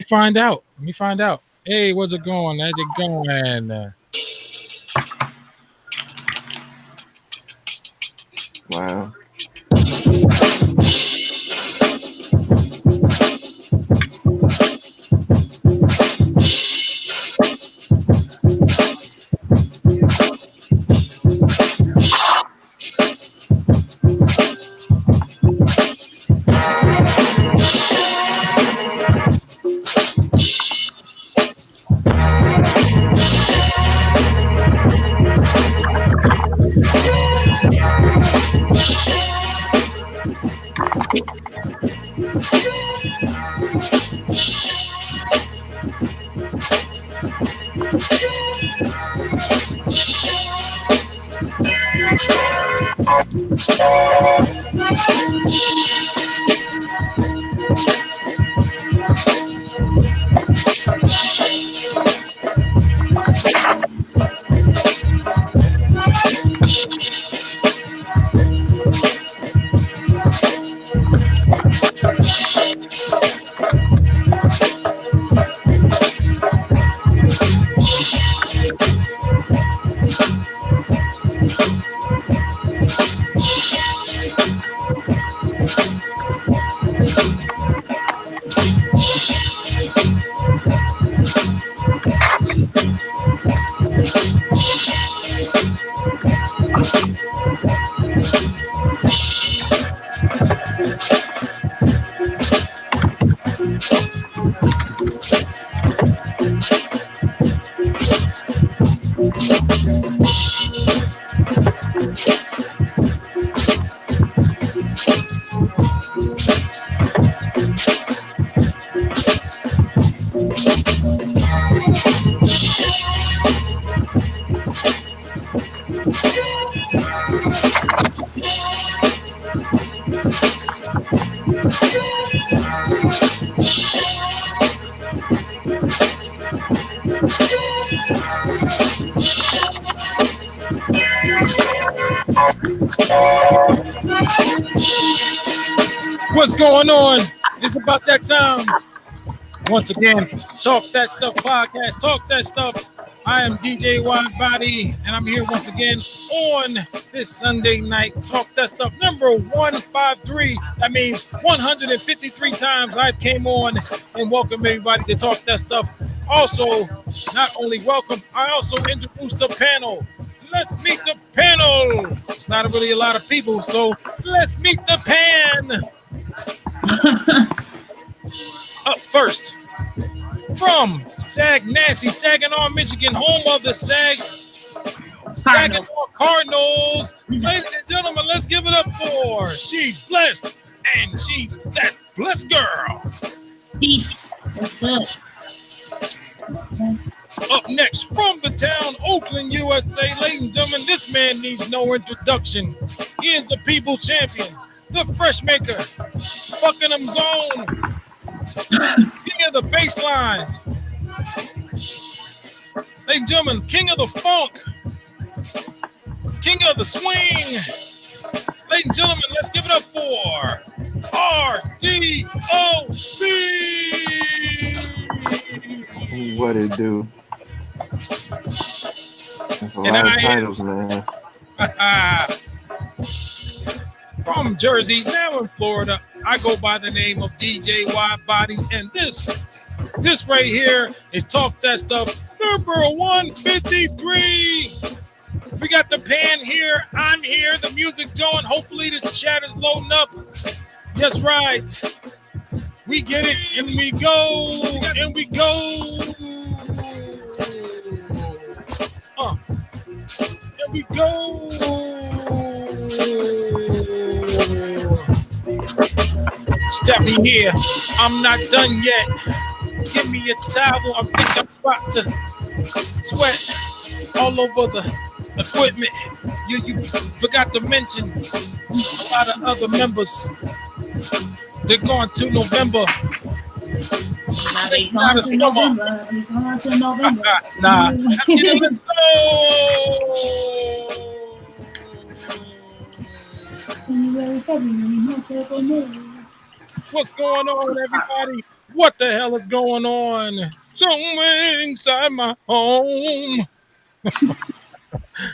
find out. Let me find out. Hey, what's it going? How's it going? Wow. What's going on? It's about that time. Once again, Talk That Stuff podcast. Talk That Stuff. I am DJ WIDEBODY, and I'm here once again on this Sunday night. Talk That Stuff number 153. That means 153 times I've came on and welcome everybody to Talk That Stuff. Also, not only welcome, I also introduced the panel. Let's meet the panel. It's not really a lot of people, so let's meet the pan. Up first, from Saginaw, Michigan, home of the Saginaw Cardinals. Ladies and gentlemen, let's give it up for she's blessed, and she's that blessed girl. Peace. What's good? Up next, from the town, Oakland, USA, ladies and gentlemen, this man needs no introduction. He is the people's champion, the fresh maker, fucking them zone, king of the bass lines, ladies and gentlemen, king of the funk, king of the swing. Ladies and gentlemen, let's give it up for RDOC. What it do? That's a lot of titles, man. From Jersey, now in Florida, I go by the name of DJ WIDEBODY, and this right here is Talk That Stuff number 153. We got the pan here. I'm here. The music's going. Hopefully the chat is loading up. Yes, right. We get it, and we go, and we go. Here we go. Stepping here. I'm not done yet. Give me a towel. I think I'm about to sweat all over the equipment. You forgot to mention a lot of other members. They're going to November. Now they going to November. Nah. Let's go. What's going on, everybody? What the hell is going on? Somewhere inside my home.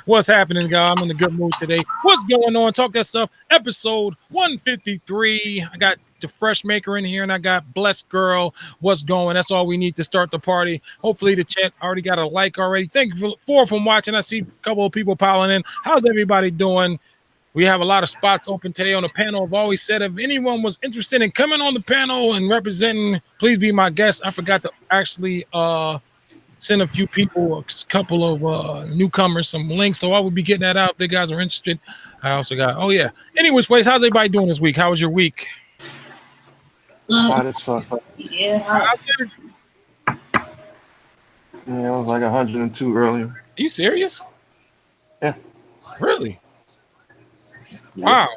What's happening, guys? I'm in a good mood today. What's going on? Talk that stuff. Episode 153. I got the fresh maker in here, and I got blessed girl. What's going? That's all we need to start the party. Hopefully, the chat already got a like already. Thank you for watching. I see a couple of people piling in. How's everybody doing? We have a lot of spots open today on the panel. I've always said if anyone was interested in coming on the panel and representing, please be my guest. I forgot to actually send a few people, a couple of newcomers, some links. So I will be getting that out if the guys are interested. I also got, Anyways, how's everybody doing this week? How was your week? Hot as fuck. Yeah. Yeah, it was like 102 earlier. Are you serious? Yeah. Really? Wow.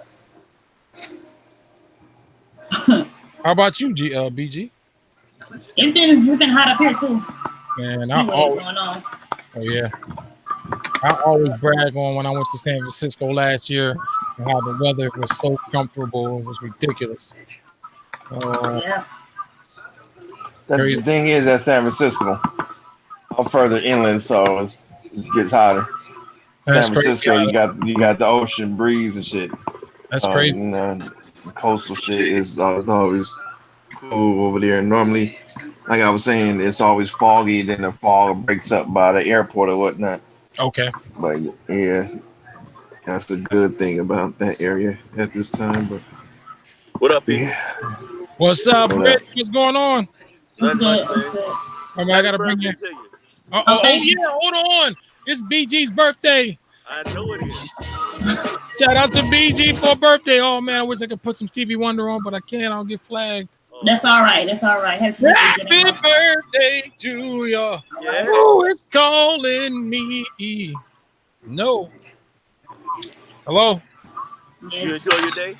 How about you, BG? It's been hot up here too. Man, Going on. I always brag on when I went to San Francisco last year and how the weather was so comfortable. It was ridiculous. Yeah. The thing is at San Francisco, I'm further inland, so it gets hotter. That's San Francisco, crazy. you got the ocean breeze and shit. That's crazy. The coastal shit is always cool over there. Normally, like I was saying, it's always foggy. Then the fog breaks up by the airport or whatnot. Okay. But yeah, that's the good thing about that area at this time. But what up, people? Yeah. What's up, Rich? What's going on? It's good. I gotta bring you. Hold on. It's BG's birthday. I know it is. Shout out to BG for birthday. Oh man, I wish I could put some Stevie Wonder on, but I can't. I'll get flagged. That's all right. Happy birthday to you. Yeah. Who is calling me? No. Hello? Yeah. You enjoy your day?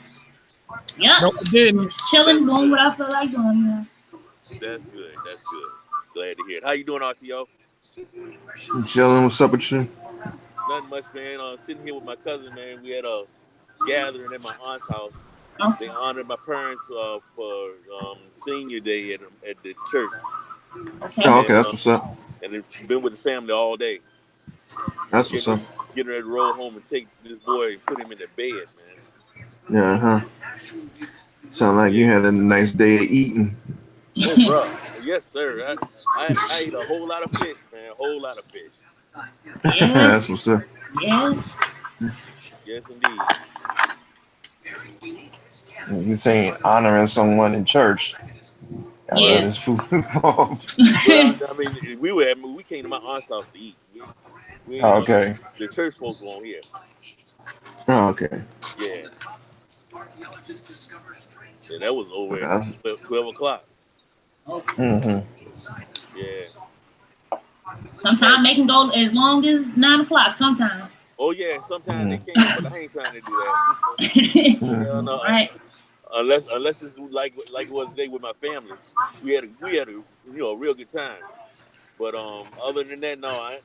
Yeah. No, I didn't. Just chilling, doing what I feel like doing. Yeah. That's good. Glad to hear it. How you doing, RTO? I'm chilling. What's up with you? Nothing much, man. Sitting here with my cousin, man. We had a gathering at my aunt's house. Oh. They honored my parents for senior day at the church. Okay. Oh, okay, that's what's up. And they've been with the family all day. That's what's up. Getting ready to roll home and take this boy and put him in the bed, man. Yeah, Sound like you had a nice day of eating. Oh, bro. Yes, sir. I ate a whole lot of fish, man. A whole lot of fish. Yeah. That's what's up. Yes. Yes, indeed. You saying honoring someone in church. Yeah. There's food involved. Well, I mean, we came to my aunt's house to eat. We ain't Okay. The church folks won't here. Oh, okay. Yeah. Yeah, that was over at 12 o'clock. Mm-hmm. Yeah. Sometimes they can go as long as 9 o'clock. Sometimes. Oh yeah, sometimes they can, but I ain't trying to do that. Hell no. Right. Unless it's like it was today with my family, we had a real good time. But other than that, no,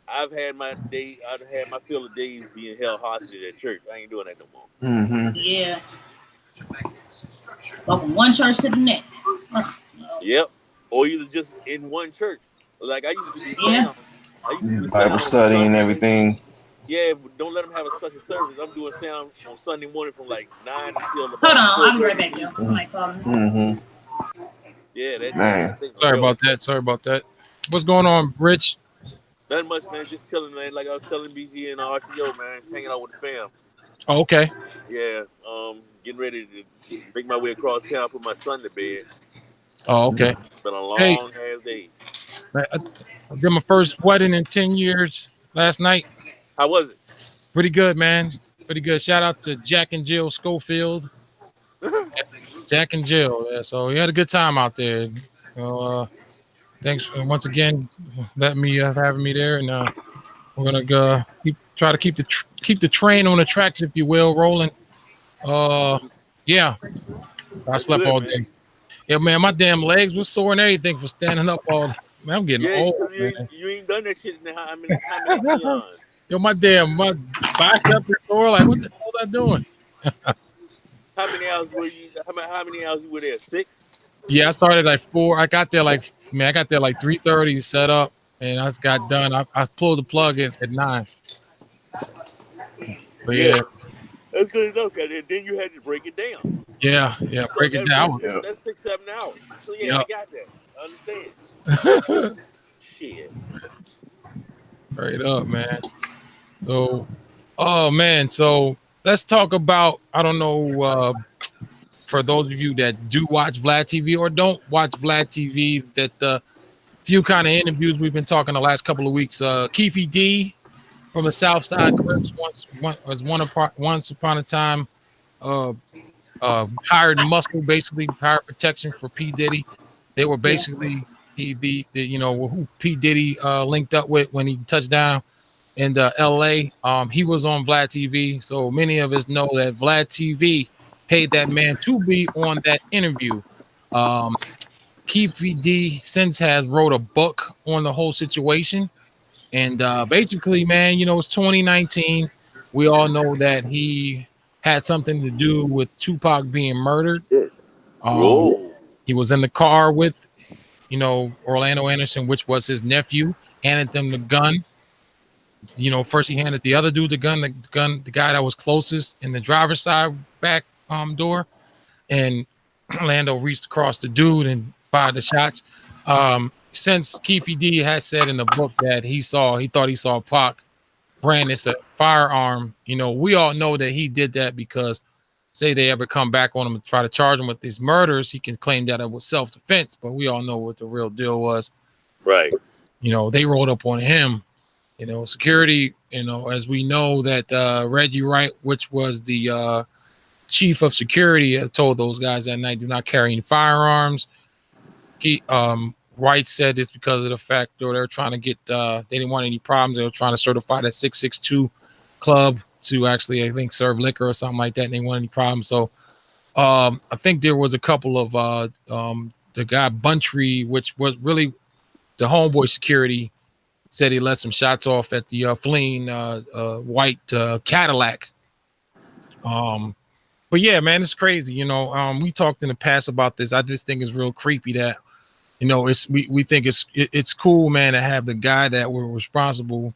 I've had my fill of days being held hostage at church. I ain't doing that no more. Mm-hmm. Yeah. Go from one church to the next. Yep. Or either just in one church. Like I used to do Yeah. sound. Bible study and everything. Yeah, but don't let them have a special service. I'm doing sound on Sunday morning from like 9 until about Hold on, I'll be right 4:30 back, yo. Somebody calling me. Mm-hmm. Yeah, Man. Sorry about that. What's going on, Rich? Nothing much, man. Just chilling, man. Like I was telling BG and RTO, man. Hanging out with the fam. Oh, okay. Yeah. Getting ready to make my way across town, put my son to bed. Oh, okay. Been a long ass day. I did my first wedding in 10 years last night. How was it? Pretty good, man. Pretty good. Shout out to Jack and Jill Schofield. Jack and Jill. Yeah, so we had a good time out there. Thanks once again for letting me having me there, and we're gonna go try to keep the train on the tracks, if you will, rolling. Yeah, I slept all day. Yeah, man, my damn legs were sore and everything for standing up all day. Man, I'm getting old. You ain't done that shit in how many years? Yo, my bicep is sore. Like, what the hell was I doing? How many hours were you? How many hours you were there? 6? Yeah, I started like 4. I got there like 3:30 set up, and I just got done. I pulled the plug at 9. But Yeah, yeah, that's good enough. Cause then you had to break it down. yeah, So break it down. Yeah. that's 6-7 hours. So yeah, Yeah, I got that. I understand. Shit. straight up, man. So, oh man, so let's talk about. I don't know. For those of you that do watch Vlad TV or don't watch Vlad TV, that the few kind of interviews we've been talking the last couple of weeks. Keefe D from the South Side Crips once upon a time uh, hired muscle, basically hired protection for P Diddy. They were Yeah. basically who P Diddy linked up with when he touched down in L.A. He was on Vlad TV, so many of us know that Vlad TV paid that man to be on that interview. Um, Keefe D since has wrote a book on the whole situation, and basically, man, it's 2019. We all know that he had something to do with Tupac being murdered. Yeah. Um, Whoa. he was in the car with, Orlando Anderson, which was his nephew, handed them the gun. First he handed the other dude the gun, the guy that was closest in the driver's side back door, and Orlando reached across the dude and fired the shots. Since Keefe D has said in the book that he thought he saw Pac brandish a firearm, we all know that he did that because say they ever come back on him and try to charge him with these murders, he can claim that it was self-defense, but we all know what the real deal was. Right. They rolled up on him. Security, as we know that Reggie Wright, which was the chief of security, told those guys that night, do not carry any firearms. Wright said it's because of the fact that they're trying to get, they didn't want any problems. They were trying to certify that 662 club to actually, I think, serve liquor or something like that. And they want any problems. So I think there was a couple of the guy Buntree, which was really the homeboy security, said he let some shots off at the fleeing white Cadillac. But yeah, man, it's crazy. We talked in the past about this. I just think it's real creepy that, we think it's cool, man, to have the guy that were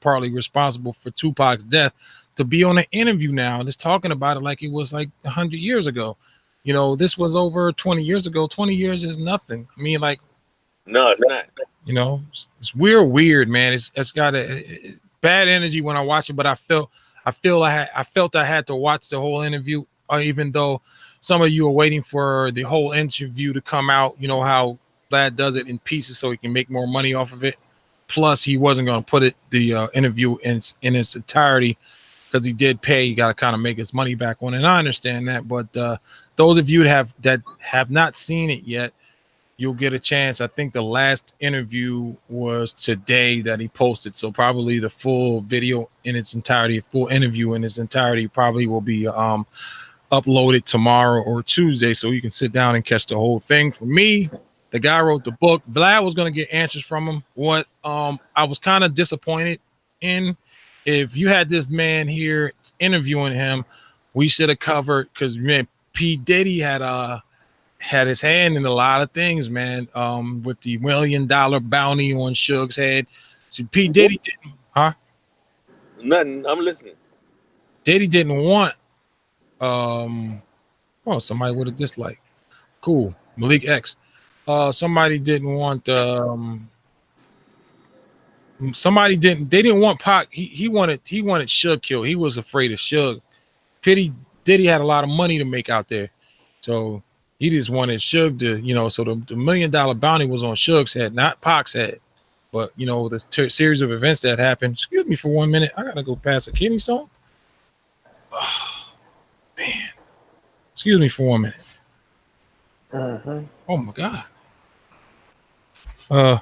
partly responsible for Tupac's death, to be on an interview now and just talking about it like it was like 100 years ago. This was over 20 years ago. 20 years is nothing. I mean, like, No, it's not. It's weird, man. It's got a bad energy when I watch it, but I felt I had to watch the whole interview, even though some of you are waiting for the whole interview to come out. You know how Vlad does it in pieces so he can make more money off of it. Plus, he wasn't going to put the interview in its entirety because he did pay. He got to kind of make his money back on, and I understand that. But those of you that have not seen it yet, you'll get a chance. I think the last interview was today that he posted. So probably the full video in its entirety, full interview in its entirety probably will be uploaded tomorrow or Tuesday. So you can sit down and catch the whole thing. For me, the guy wrote the book. Vlad was going to get answers from him. What I was kind of disappointed in, if you had this man here interviewing him, we should have covered, because man, P. Diddy had his hand in a lot of things, man. With the $1 million bounty on Suge's head. So P. Diddy didn't, Nothing. I'm listening. Diddy didn't want somebody with a dislike. Cool. Malik X. Somebody didn't want they didn't want Pac. He wanted Suge killed. He was afraid of Suge. Diddy had a lot of money to make out there. So he just wanted Suge to, so the $1 million bounty was on Suge's head, not Pac's head. But, the series of events that happened. Excuse me for 1 minute. I got to go past a kidney stone. Oh, man. Excuse me for 1 minute. Oh, my God. I'm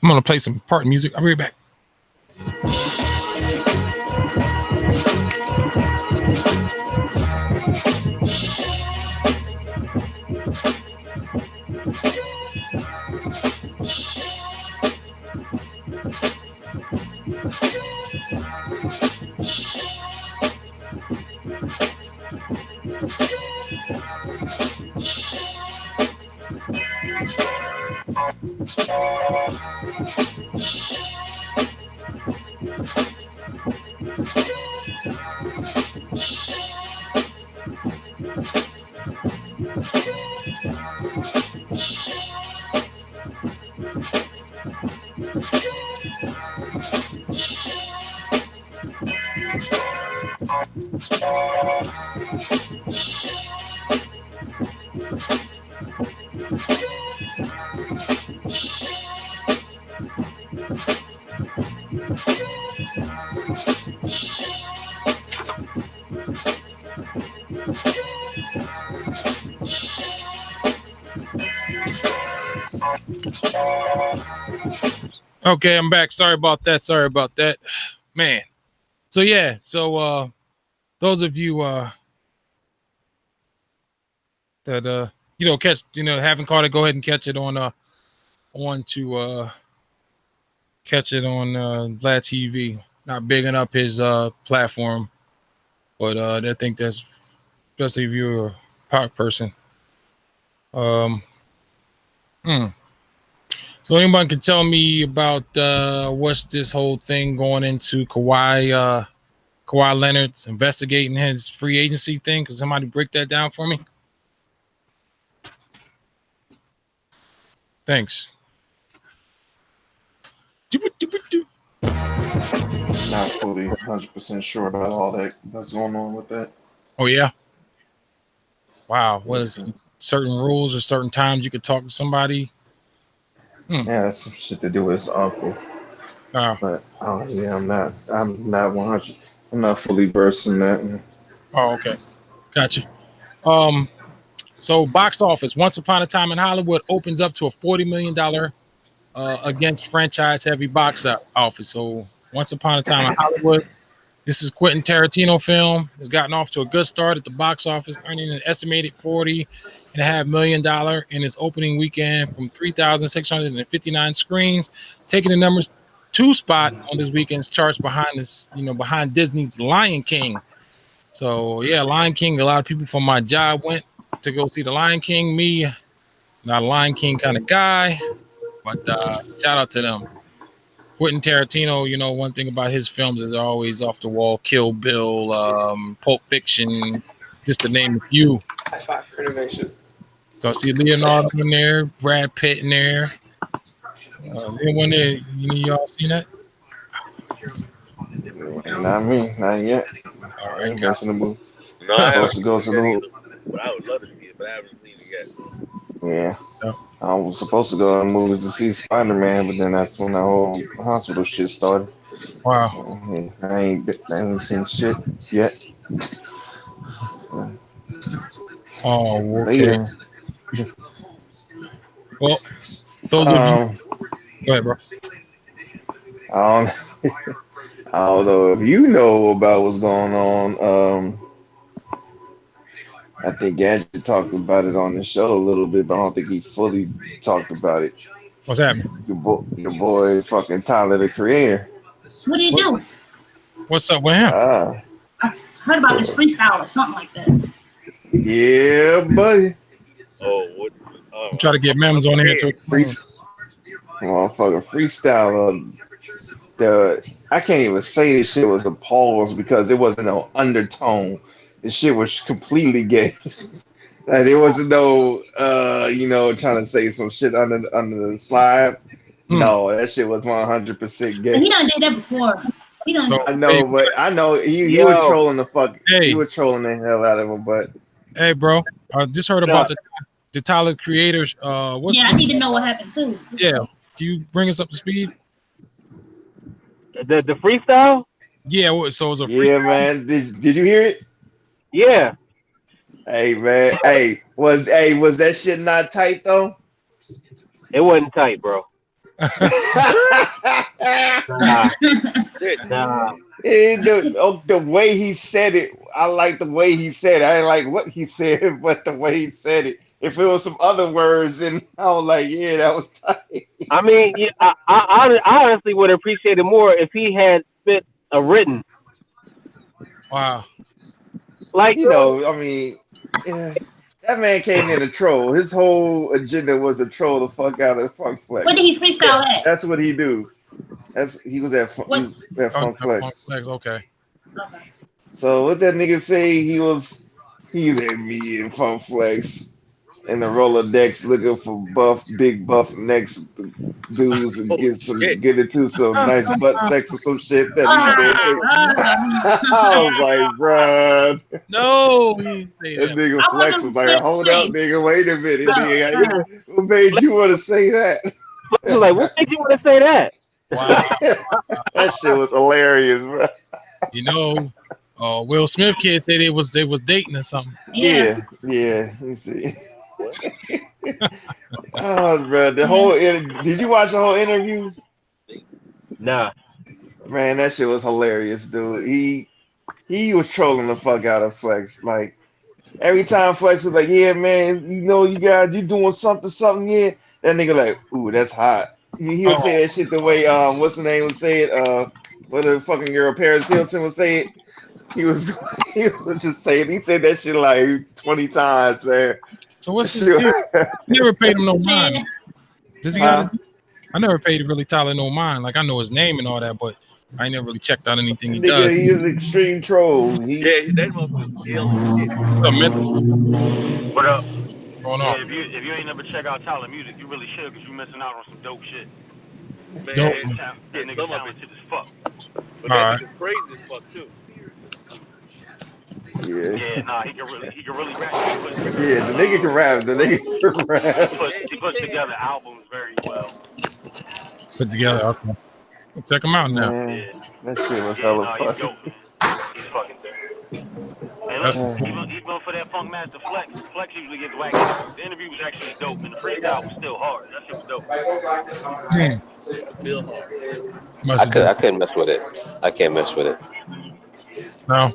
going to play some party music. I'll be right back. Okay, I'm back. Sorry about that. Sorry about that, man. So yeah, so those of you that catch haven't caught it, go ahead and catch it on catch it on Vlad TV. Not bigging up his platform, but I think that's especially if you're a pop person. So anyone can tell me about what's this whole thing going into Kawhi Leonard's investigating his free agency thing? Can somebody break that down for me? Thanks. Not fully 100% sure about all that's going on with that. Oh yeah. Wow. What is it? Certain rules or certain times you could talk to somebody? Yeah, that's some shit to do with his uncle. Oh. But yeah, I'm not 100. I'm not fully versed in that. Oh, okay. Gotcha. So box office, Once Upon a Time in Hollywood opens up to a $40 million against franchise heavy box office. So Once Upon a Time in Hollywood, this is Quentin Tarantino film. Has gotten off to a good start at the box office, earning an estimated $40.5 million in its opening weekend from 3,659 screens, taking the numbers 2 spot on this weekend's charts behind Disney's Lion King. So yeah, Lion King. A lot of people from my job went to go see the Lion King. Me, not a Lion King kind of guy, but shout out to them. Quentin Tarantino, one thing about his films is they're always off the wall. Kill Bill, Pulp Fiction, just to name a few. High five for innovation. So I see Leonardo in there, Brad Pitt in there. Anyone there? Y'all seen that? Not me, not yet. All I right, ain't gotcha. watching the movie. No, I haven't Supposed to go to seen the that movie. either, but I would love to see it, but I haven't seen it yet. Yeah. No. I was supposed to go to the movies to see Spider-Man, but then that's when the whole hospital shit started. Wow. So, I ain't seen shit yet. So, Oh, okay. later. Well, those of you. Go ahead, bro. I don't know if you know about what's going on. I think Gadget talked about it on the show a little bit, but I don't think he fully talked about it. What's happening? Your boy, fucking Tyler, the Creator. What do you do? What's up with him? I heard about this freestyle or something like that. Yeah, buddy. Oh, what? Try to get Mems on here to Motherfucking freestyle. I can't even say this shit was a pause because it wasn't no undertone. This shit was completely gay. Like there wasn't no trying to say some shit under the slide. No, that shit was 100% gay. He done did that before. I know, but I know he was trolling the fuck. He was trolling the hell out of him. But hey, bro, I just heard about the Tyler Creators. I need to know what happened too. Yeah, can you bring us up to speed? The freestyle? Yeah, so it was a freestyle. Yeah, man. Did you hear it? Yeah. Hey, man. Hey, was that shit not tight though? It wasn't tight, bro. Nah. The way he said it, I like the way he said it. I didn't like what he said, but the way he said it. If it was some other words, then I was like, yeah, that was tight. I mean, I honestly would appreciate it more if he had spit a written. Wow. Like I mean, yeah. That man came in to troll. His whole agenda was to troll the fuck out of Funk Where Flex. did he freestyle at? That's what he do. He was at What? Funk Flex. Okay. Okay. So what that nigga say? He's at me and Funk Flex in the Rolodex looking for big buff next dudes and Oh shit! get into some nice butt sex or some shit that he said. I was like, bruh. No, he didn't say That that. nigga I Flex want was to like, flip hold up, face. nigga, wait a minute, Bro, nigga. What made you want to say that? Flex was like, what made you want to say that? Wow. That shit was hilarious, bro. You know, Will Smith kid said they was dating or something. Yeah. Yeah. Let me see. Oh, bro, did you watch the whole interview? Nah. Man, that shit was hilarious, dude. He was trolling the fuck out of Flex. Like every time Flex was like, "Yeah, man, you know you doing something, yeah." That nigga like, "Ooh, that's hot." He would say Oh, that shit the way what's the name would say it. What the fucking girl Paris Hilton would say it. He was he was just saying he said that shit like 20 times, man. so what's his Shit. deal? I never paid him no mind. Saying, Does he Huh? got? I never paid really Tyler no mind. Like I know his name and all that, but I ain't never really checked out anything he Nigga, does. he is an extreme troll. Yeah, that motherfucker's ill as shit. What's up, mental? What up? What's going on? Yeah, if you ain't never check out Tyler music, you really should, because you missing out on some dope shit. Man, Dope. That yeah, nigga some of it. talented as fuck. But All that right. nigga crazy as fuck too. Yeah. Yeah, nah, he can really rap. Yeah, the nigga can rap. The nigga can rap. He puts together albums very well. Put together. Okay. Well, check him out now. Man, that shit was Yeah, hella nah, he's funny. dope, man. He's fucking dope. And That's look, what's up. even for that Funk Master Flex usually gets whack interviews. The interview was actually dope, and the freestyle was still hard. That shit was dope. Still hard. Must have I couldn't mess with it. I can't mess with it. No.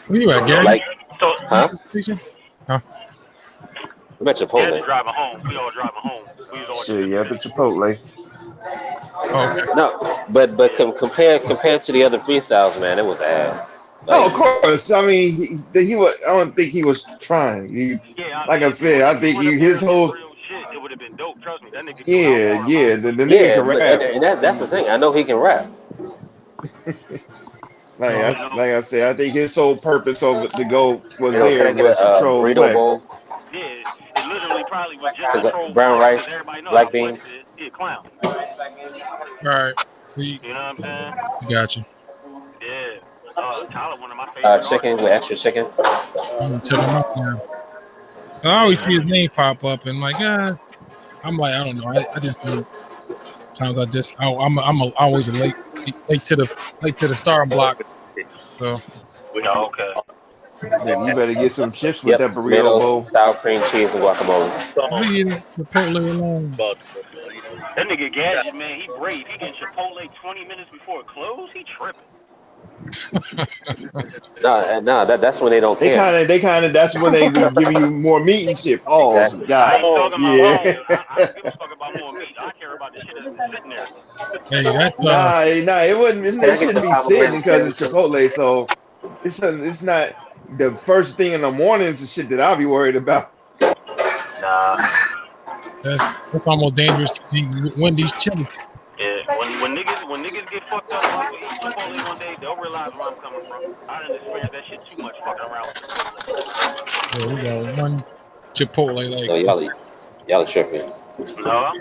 Where you at, Gary? Like, So, huh? Huh? I'm at yeah, Chipotle. driving home. We all driving home. We was all Shit, yeah, the Chipotle. Oh, okay. No, but compared to the other freestyles, man, it was ass. Oh, of Like, course. I mean, he was. I don't think he was trying. Yeah, Like I if said, I he think went up his there and did whole. real shit, it would have been dope. Trust me, that nigga do Yeah, album yeah. rap. The nigga yeah, can but rap. that's the thing. I know he can rap. Like I said, I think his sole purpose to go was You know, can there I get was to a troll burrito Flex. bowl, Yeah, it literally probably was just to troll brown Flex, rice, because everybody know black how Flex beans? is. He a clown. All right. We You know what I'm saying? got you. Yeah. Tyler, one of my favorite chicken artists. with extra chicken. I'm gonna check him out now. I always see his name pop up, and like, I'm like, I don't know. I just do. Sometimes I'm always late to the starting blocks. So Oh, okay. Nigga, you better get some chips with Yep, that burrito tomatoes, bowl. sour cream, cheese, and guacamole. leave Chipotle alone. That nigga Gadget, man, he brave. He getting Chipotle 20 minutes before it close. He tripping. No, that's when they don't They care. kind of. That's when they be giving you more meat and shit. Oh Exactly. I God, ain't talking about yeah. meat. I don't give a fuck about more meat. I care about the shit that's sitting there. Hey, that's Nah, it wouldn't. Can I It get the shouldn't be sitting pomegranate because cherry it's too? Chipotle. So it's not the first thing in the morning. It's the shit that I'll be worried about. Nah. that's almost dangerous to be Wendy's chili. Yeah, when niggas get fucked up off of eating Chipotle one day, they'll realize where I'm coming from. I done experienced that shit too much fucking around with Chipotle. Yeah, we got one Chipotle like No, y'all are tripping. No, I'm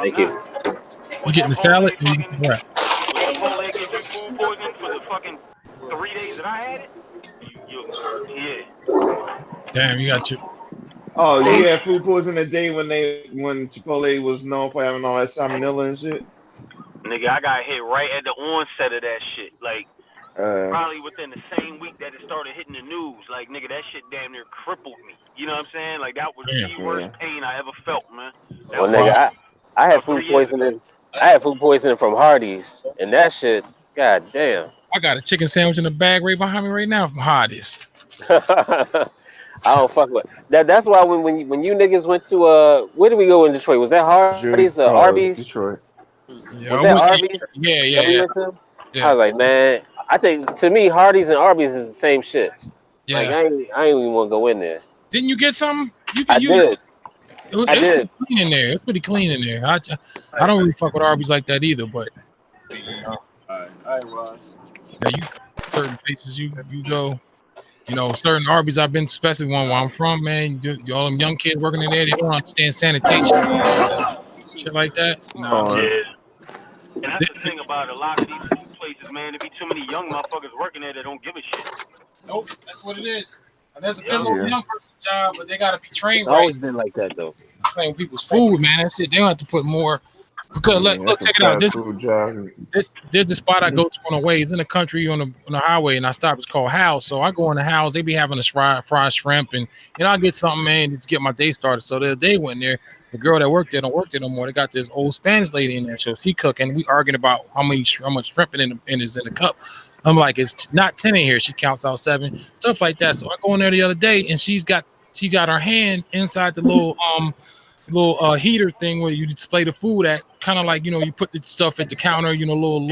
Thank you. not. you getting the salad and you Fucking, get the wrap. would Chipotle give you food poisoning for the fucking 3 days that I had it? Yeah. Damn, you got your Oh, you had food poisoning the day when Chipotle was known for having all that salmonella and shit. Nigga, I got hit right at the onset of that shit. Like, probably within the same week that it started hitting the news. Like, nigga, that shit damn near crippled me. You know what I'm saying? Like, that was the worst pain I ever felt, man. Well, nigga, I had food poisoning. I had food poisoning from Hardee's, and that shit, god damn. I got a chicken sandwich in the bag right behind me right now from Hardee's. I don't fuck with that. That's why when you niggas went to where did we go in Detroit? Was that Hardee's or Arby's? Detroit. Yeah, Was that Arby's? Yeah. I was like, man, I think to me Hardee's and Arby's is the same shit. Yeah. Like I ain't even want to go in there. Didn't you get some? I did. I did. Clean in there. It's pretty clean in there. I don't really fuck with Arby's like that either, but certain places you go, certain Arby's I've been, especially one where I'm from, man. All them young kids working in there, they don't understand sanitation, shit like that. No. Yeah. And that's the thing about a lot of these food places, man. There be too many young motherfuckers working there that don't give a shit. Nope, that's what it is. There's a good little young person job, but they gotta be trained right. Always been like that though. Playing with people's food, man. That shit, they don't have to put more. Because look, check it out. There's the spot I go to on the way. It's in the country on the highway, and I stop. It's called House. So I go in the house. They be having a fried shrimp, and I get something, man, to get my day started. So the other day went there. The girl that worked there don't work there no more. They got this old Spanish lady in there, so she cooking. We arguing about how much shrimp is in the cup. I'm like, it's not 10 in here. She counts out 7, stuff like that. So I go in there the other day, and she got her hand inside the little heater thing where you display the food at, kind of like, you put the stuff at the counter, little.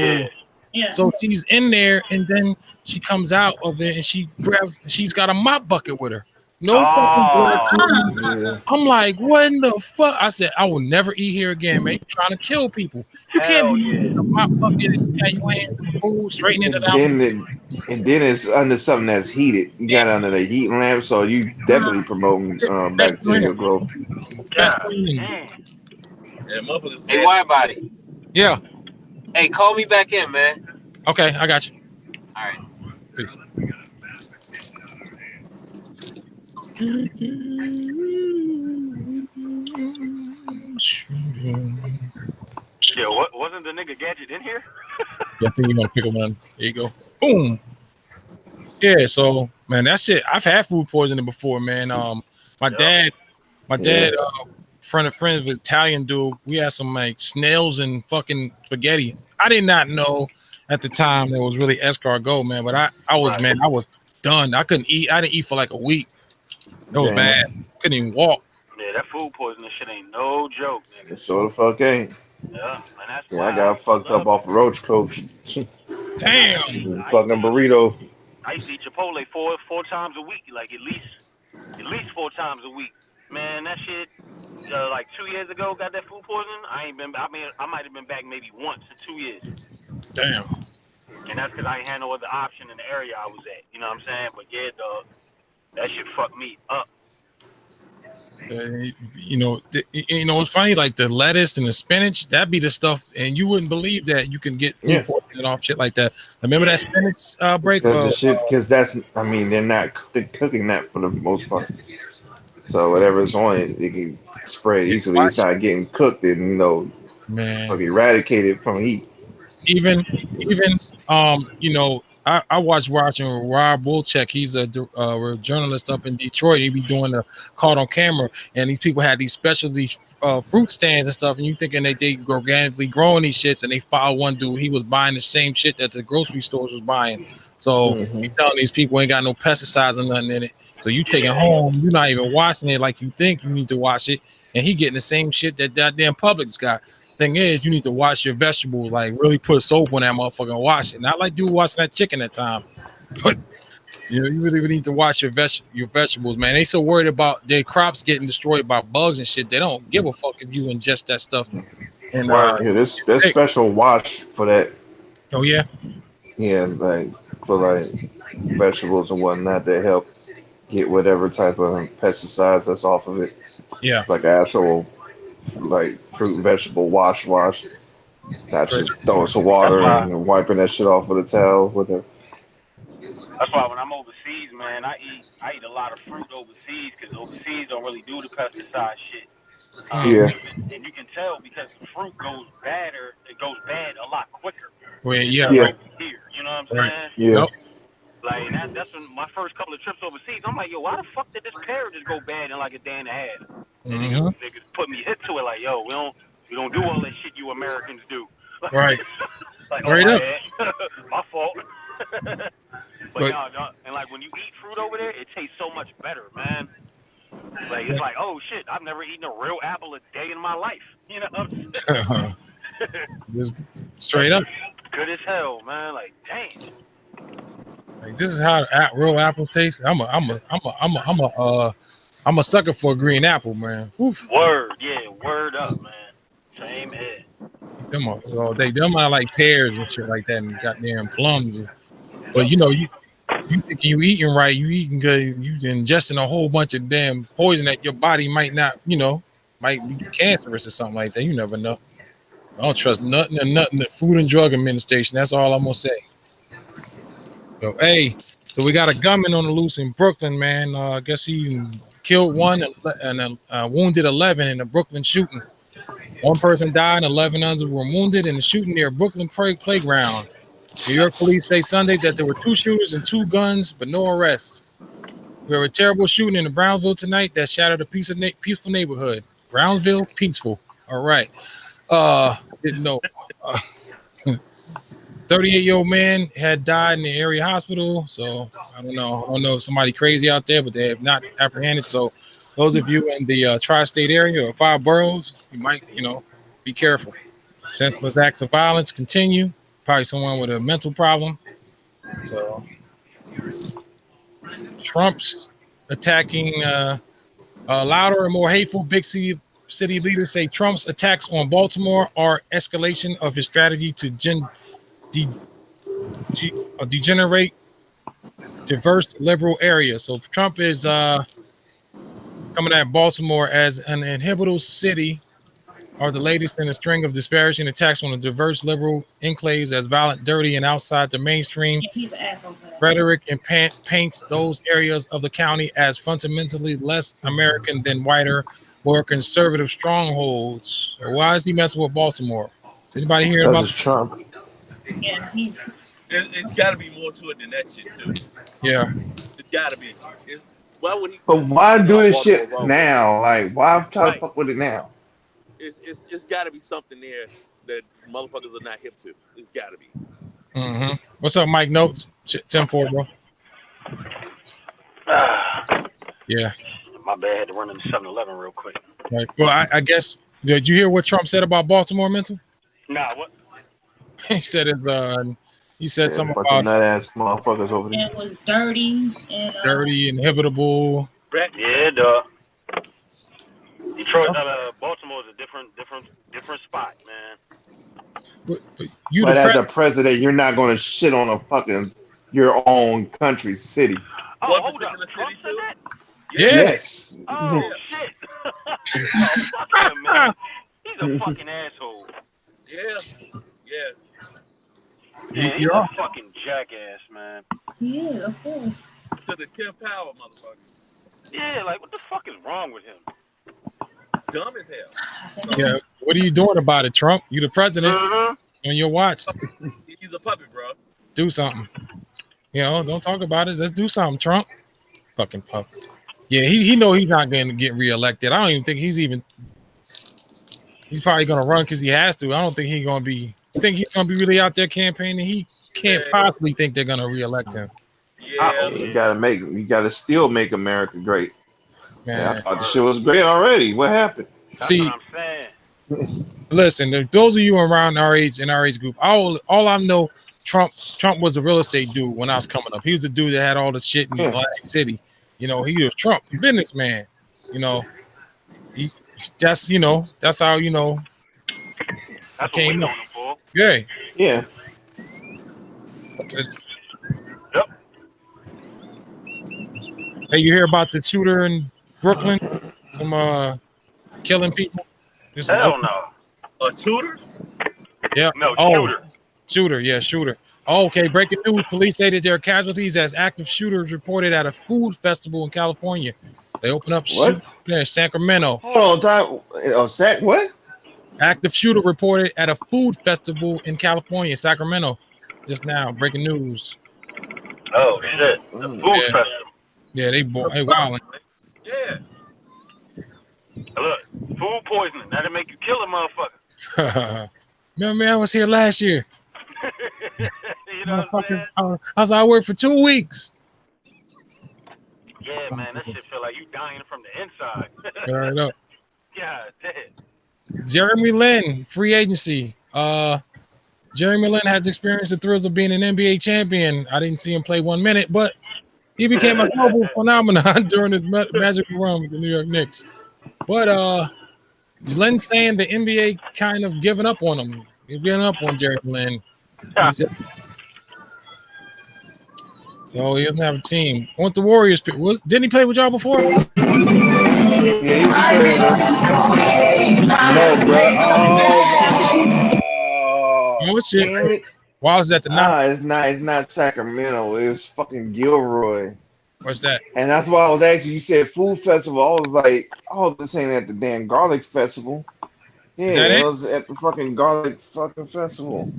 Yeah. So she's in there, and then she comes out of it, and she's got a mop bucket with her. No fucking blood. I'm like, what in the fuck? I said, I will never eat here again, man. You're trying to kill people. You can't eat a mop bucket and have your hands in the food, straighten it out. And then it's under something that's heated. You got it under the heat lamp, so you definitely promoting bacterial growth. Hey, WIDEBODY. Yeah. Hey, call me back in, man. Okay, I got you. All right. Peace. Yeah, wasn't the nigga Gadget in here? Yeah, I think you're gonna pick up one. There you go. Boom. Yeah, so man, that's it. I've had food poisoning before, man. My dad, friend of friends, Italian dude. We had some like snails and fucking spaghetti. I did not know at the time it was really escargot, man. But I was done. I couldn't eat. I didn't eat for like a week. It was bad. Couldn't even walk. Yeah, that food poisoning shit ain't no joke, nigga. So the fuck ain't. Yeah, and that's why I got fucked up off a roach coach. Damn. Fucking burrito. I used to eat Chipotle four times a week, like at least 4 times a week. Man, that shit. Like 2 years ago, got that food poisoning. I might have been back maybe once in 2 years. Damn. And that's because I ain't had no other option in the area I was at. You know what I'm saying? But yeah, dog, that shit fucked me up. It's funny, like the lettuce and the spinach, that'd be the stuff, and you wouldn't believe that you can get food poisoning off shit like that. Remember that spinach break? Because they're not cooking that for the most part. So whatever's on it, it can spread easily. It's not getting cooked and eradicated from heat. Even I watching Rob Wolchek. He's a journalist up in Detroit. He be doing the caught on camera, and these people had these specialty fruit stands and stuff. And you thinking they organically growing these shits, and they follow one dude. He was buying the same shit that the grocery stores was buying. So he telling these people ain't got no pesticides or nothing in it. So you take it home, you're not even washing it like you think you need to wash it, and he getting the same shit that damn Publix got. Thing is, you need to wash your vegetables, like really put soap on that motherfucker and wash it. Not like dude washing that chicken that time, but you really need to wash your vegetables, man. They so worried about their crops getting destroyed by bugs and shit. They don't give a fuck if you ingest that stuff. And there's special wash for that. Oh yeah, like for like vegetables and whatnot that help get whatever type of pesticides that's off of it. Yeah, like actual. Like fruit and vegetable wash, not just throwing some water and wiping that shit off with a towel with a. That's why when I'm overseas, man, I eat a lot of fruit overseas because overseas don't really do the pesticide shit. And you can tell because the fruit goes bad a lot quicker. Well, right here, you know what I'm saying? Yeah. Like that's when my first couple of trips overseas. I'm like, yo, why the fuck did this pear just go bad in like a day and a half? Niggas put me hit to it like, yo, we don't do all that shit you Americans do. Right. Like, right up. My fault. but no, and like when you eat fruit over there, it tastes so much better, man. Like it's like, oh shit, I've never eaten a real apple a day in my life. You know what I'm saying? Just straight up. Good as hell, man. Like, damn. Like this is how real apples taste. I'm a I'm a sucker for a green apple, man. Oof. Word, yeah, word up, man. Same here. Them are like pears and shit like that, and goddamn plums. But you thinking you eating right, you eating good, you ingesting a whole bunch of damn poison that your body might not, might be cancerous or something like that. You never know. I don't trust nothing. The Food and Drug Administration. That's all I'm gonna say. So we got a gunman on the loose in Brooklyn, man. I guess he killed one and wounded 11 in a Brooklyn shooting. One person died, 11 others were wounded in the shooting near Brooklyn Playground. New York police say Sunday that there were 2 shooters and 2 guns, but no arrests. We have a terrible shooting in Brownsville tonight that shattered a peaceful neighborhood. Brownsville, peaceful. All right. Didn't know. 38-year-old man had died in the area hospital. So I don't know if somebody crazy out there, but they have not apprehended. So those of you in the tri-state area or 5 boroughs, you might, be careful. Senseless acts of violence continue. Probably someone with a mental problem. So Trump's attacking louder and more hateful. Big city leaders say Trump's attacks on Baltimore are escalation of his strategy to degenerate diverse liberal areas. So Trump is coming at Baltimore as an inhabitable city, are the latest in a string of disparaging attacks on the diverse liberal enclaves as violent, dirty, and outside the mainstream rhetoric, and paints those areas of the county as fundamentally less American than whiter, more conservative strongholds. Why is he messing with Baltimore? Does anybody hear about Trump? Yeah, It's got to be more to it than that shit too. Yeah, it's got to be. Why would he? But why do this shit now? Like, why try to fuck with it now? It's got to be something there that motherfuckers are not hip to. It's got to be. Mm-hmm. What's up, Mike Notes? 10-4, bro. Yeah. My bad. Had to run into 7-Eleven real quick. Right. Well, I guess, did you hear what Trump said about Baltimore, Mental? Nah, what? He said something about nut ass motherfuckers over there. It was dirty and inhabitable. Yeah, dog. Detroit, Baltimore is a different spot, man. But as a president, you're not going to shit on your own country's city. Oh, what particular city too? Yes. Oh shit! Oh, fuck him, man. He's a fucking asshole. Yeah. Yeah, he's a fucking jackass, man. Yeah, of course. To the 10th power, motherfucker. Yeah, like what the fuck is wrong with him? Dumb as hell. Yeah, what are you doing about it, Trump? You the president on your watch. He's a puppet, bro. Do something. Don't talk about it. Let's do something, Trump. Fucking puppet. Yeah, he know he's not going to get reelected. I don't even think he's probably going to run because he has to. I don't think he's going to be. I think he's going to be really out there campaigning. He can't possibly think they're going to reelect him. Yeah, you got to still make America great. Man. Yeah, I thought the shit was great already. What happened? That's what I'm saying. Listen, those of you around our age in our age group, all I know, Trump was a real estate dude when I was coming up. He was the dude that had all the shit in Atlantic City. He was Trump, businessman. That's how That's came what up. for. Yeah. Yeah. Yep. Hey, you hear about the shooter in Brooklyn? Some killing people? Hell no. A tutor? Yeah. No, shooter. Yeah, shooter. Oh, okay, breaking news. Police say that there are casualties as active shooters reported at a food festival in California. They open up in Sacramento. Hold on, what? Active shooter reported at a food festival in California, Sacramento. Just now, breaking news. Oh shit! The food festival. Yeah, they wilding. Yeah. Look, food poisoning. That'll make you kill a motherfucker. Remember, I was here last year. You know what I'm saying? I worked for 2 weeks. Yeah, man, that shit feel like you dying from the inside. Right up. God damn. Jeremy Lin, free agency. Jeremy Lin has experienced the thrills of being an NBA champion. I didn't see him play 1 minute, but He became a global phenomenon during his magical run with the New York Knicks. But Len saying the NBA kind of giving up on him. He's giving up on Jerry Lin. He said, so he doesn't have a team. I want the Warriors. Didn't he play with y'all before? Yeah, he played no, bro. Oh shit! Damn it. Why was that the knock? It's not Sacramento. It was fucking Gilroy. What's that? And that's why I was actually, you said food festival. I was like, oh, this ain't at the damn garlic festival. Yeah, it was at the fucking garlic fucking festival.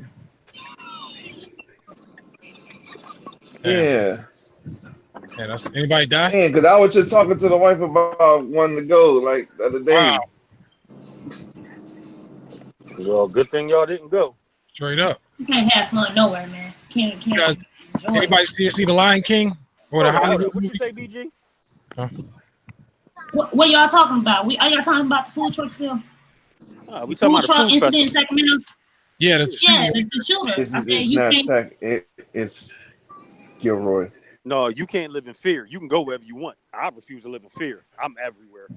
Yeah. Yeah, that's anybody die? Yeah, because I was just talking to the wife about wanting to go like the other day. Wow. Well, good thing y'all didn't go. Straight up. You can't have fun nowhere, man. Can't you guys, anybody see the Lion King or the Hollywood? What you say, BG? Huh? What are y'all talking about? Are y'all talking about the food truck still? We talking about the food incident in Sacramento. Yeah, the shooter. It's Gilroy. No, you can't live in fear. You can go wherever you want. I refuse to live in fear. I'm everywhere.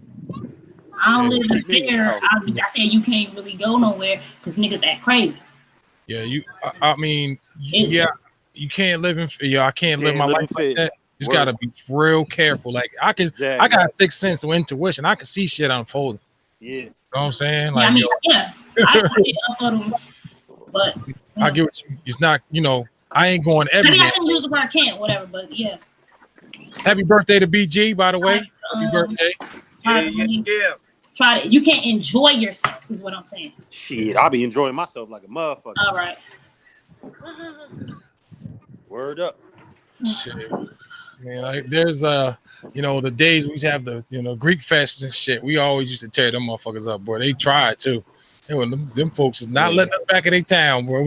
I don't live in fear. I said you can't really go nowhere because niggas act crazy. Yeah, I mean, yeah, you can't live in fear. Yeah, I can't live my life like that. Just gotta be real careful. Like I got 6 sense of intuition. I can see shit unfolding. Yeah. You know what I'm saying? Like, I get what you. It's not, I ain't going every day. Maybe I shouldn't use the word can't, whatever, but yeah. Happy birthday to BG, by the way. Happy birthday. Yeah. Try to. You can't enjoy yourself, is what I'm saying. Shit, I'll be enjoying myself like a motherfucker. All right. Word up. Shit. Man, like there's the days we used to have the Greek fests and shit. We always used to tear them motherfuckers up, boy. They tried too. Them folks is not letting us back in their town, bro.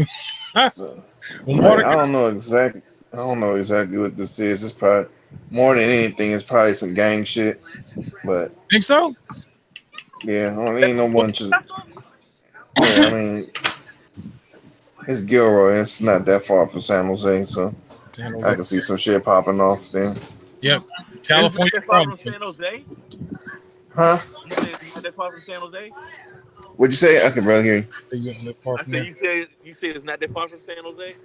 I don't know exactly what this is. It's probably more than anything. It's probably some gang shit. But think so? Yeah, I ain't no bunch of. Yeah, I mean, it's Gilroy. It's not that far from San Jose, so I can see some shit popping off there. Yep, California. Is that far from San Jose? Huh? You said it's not that far from San Jose? What'd you say? I can barely hear you. I said you said it's not that far from San Jose?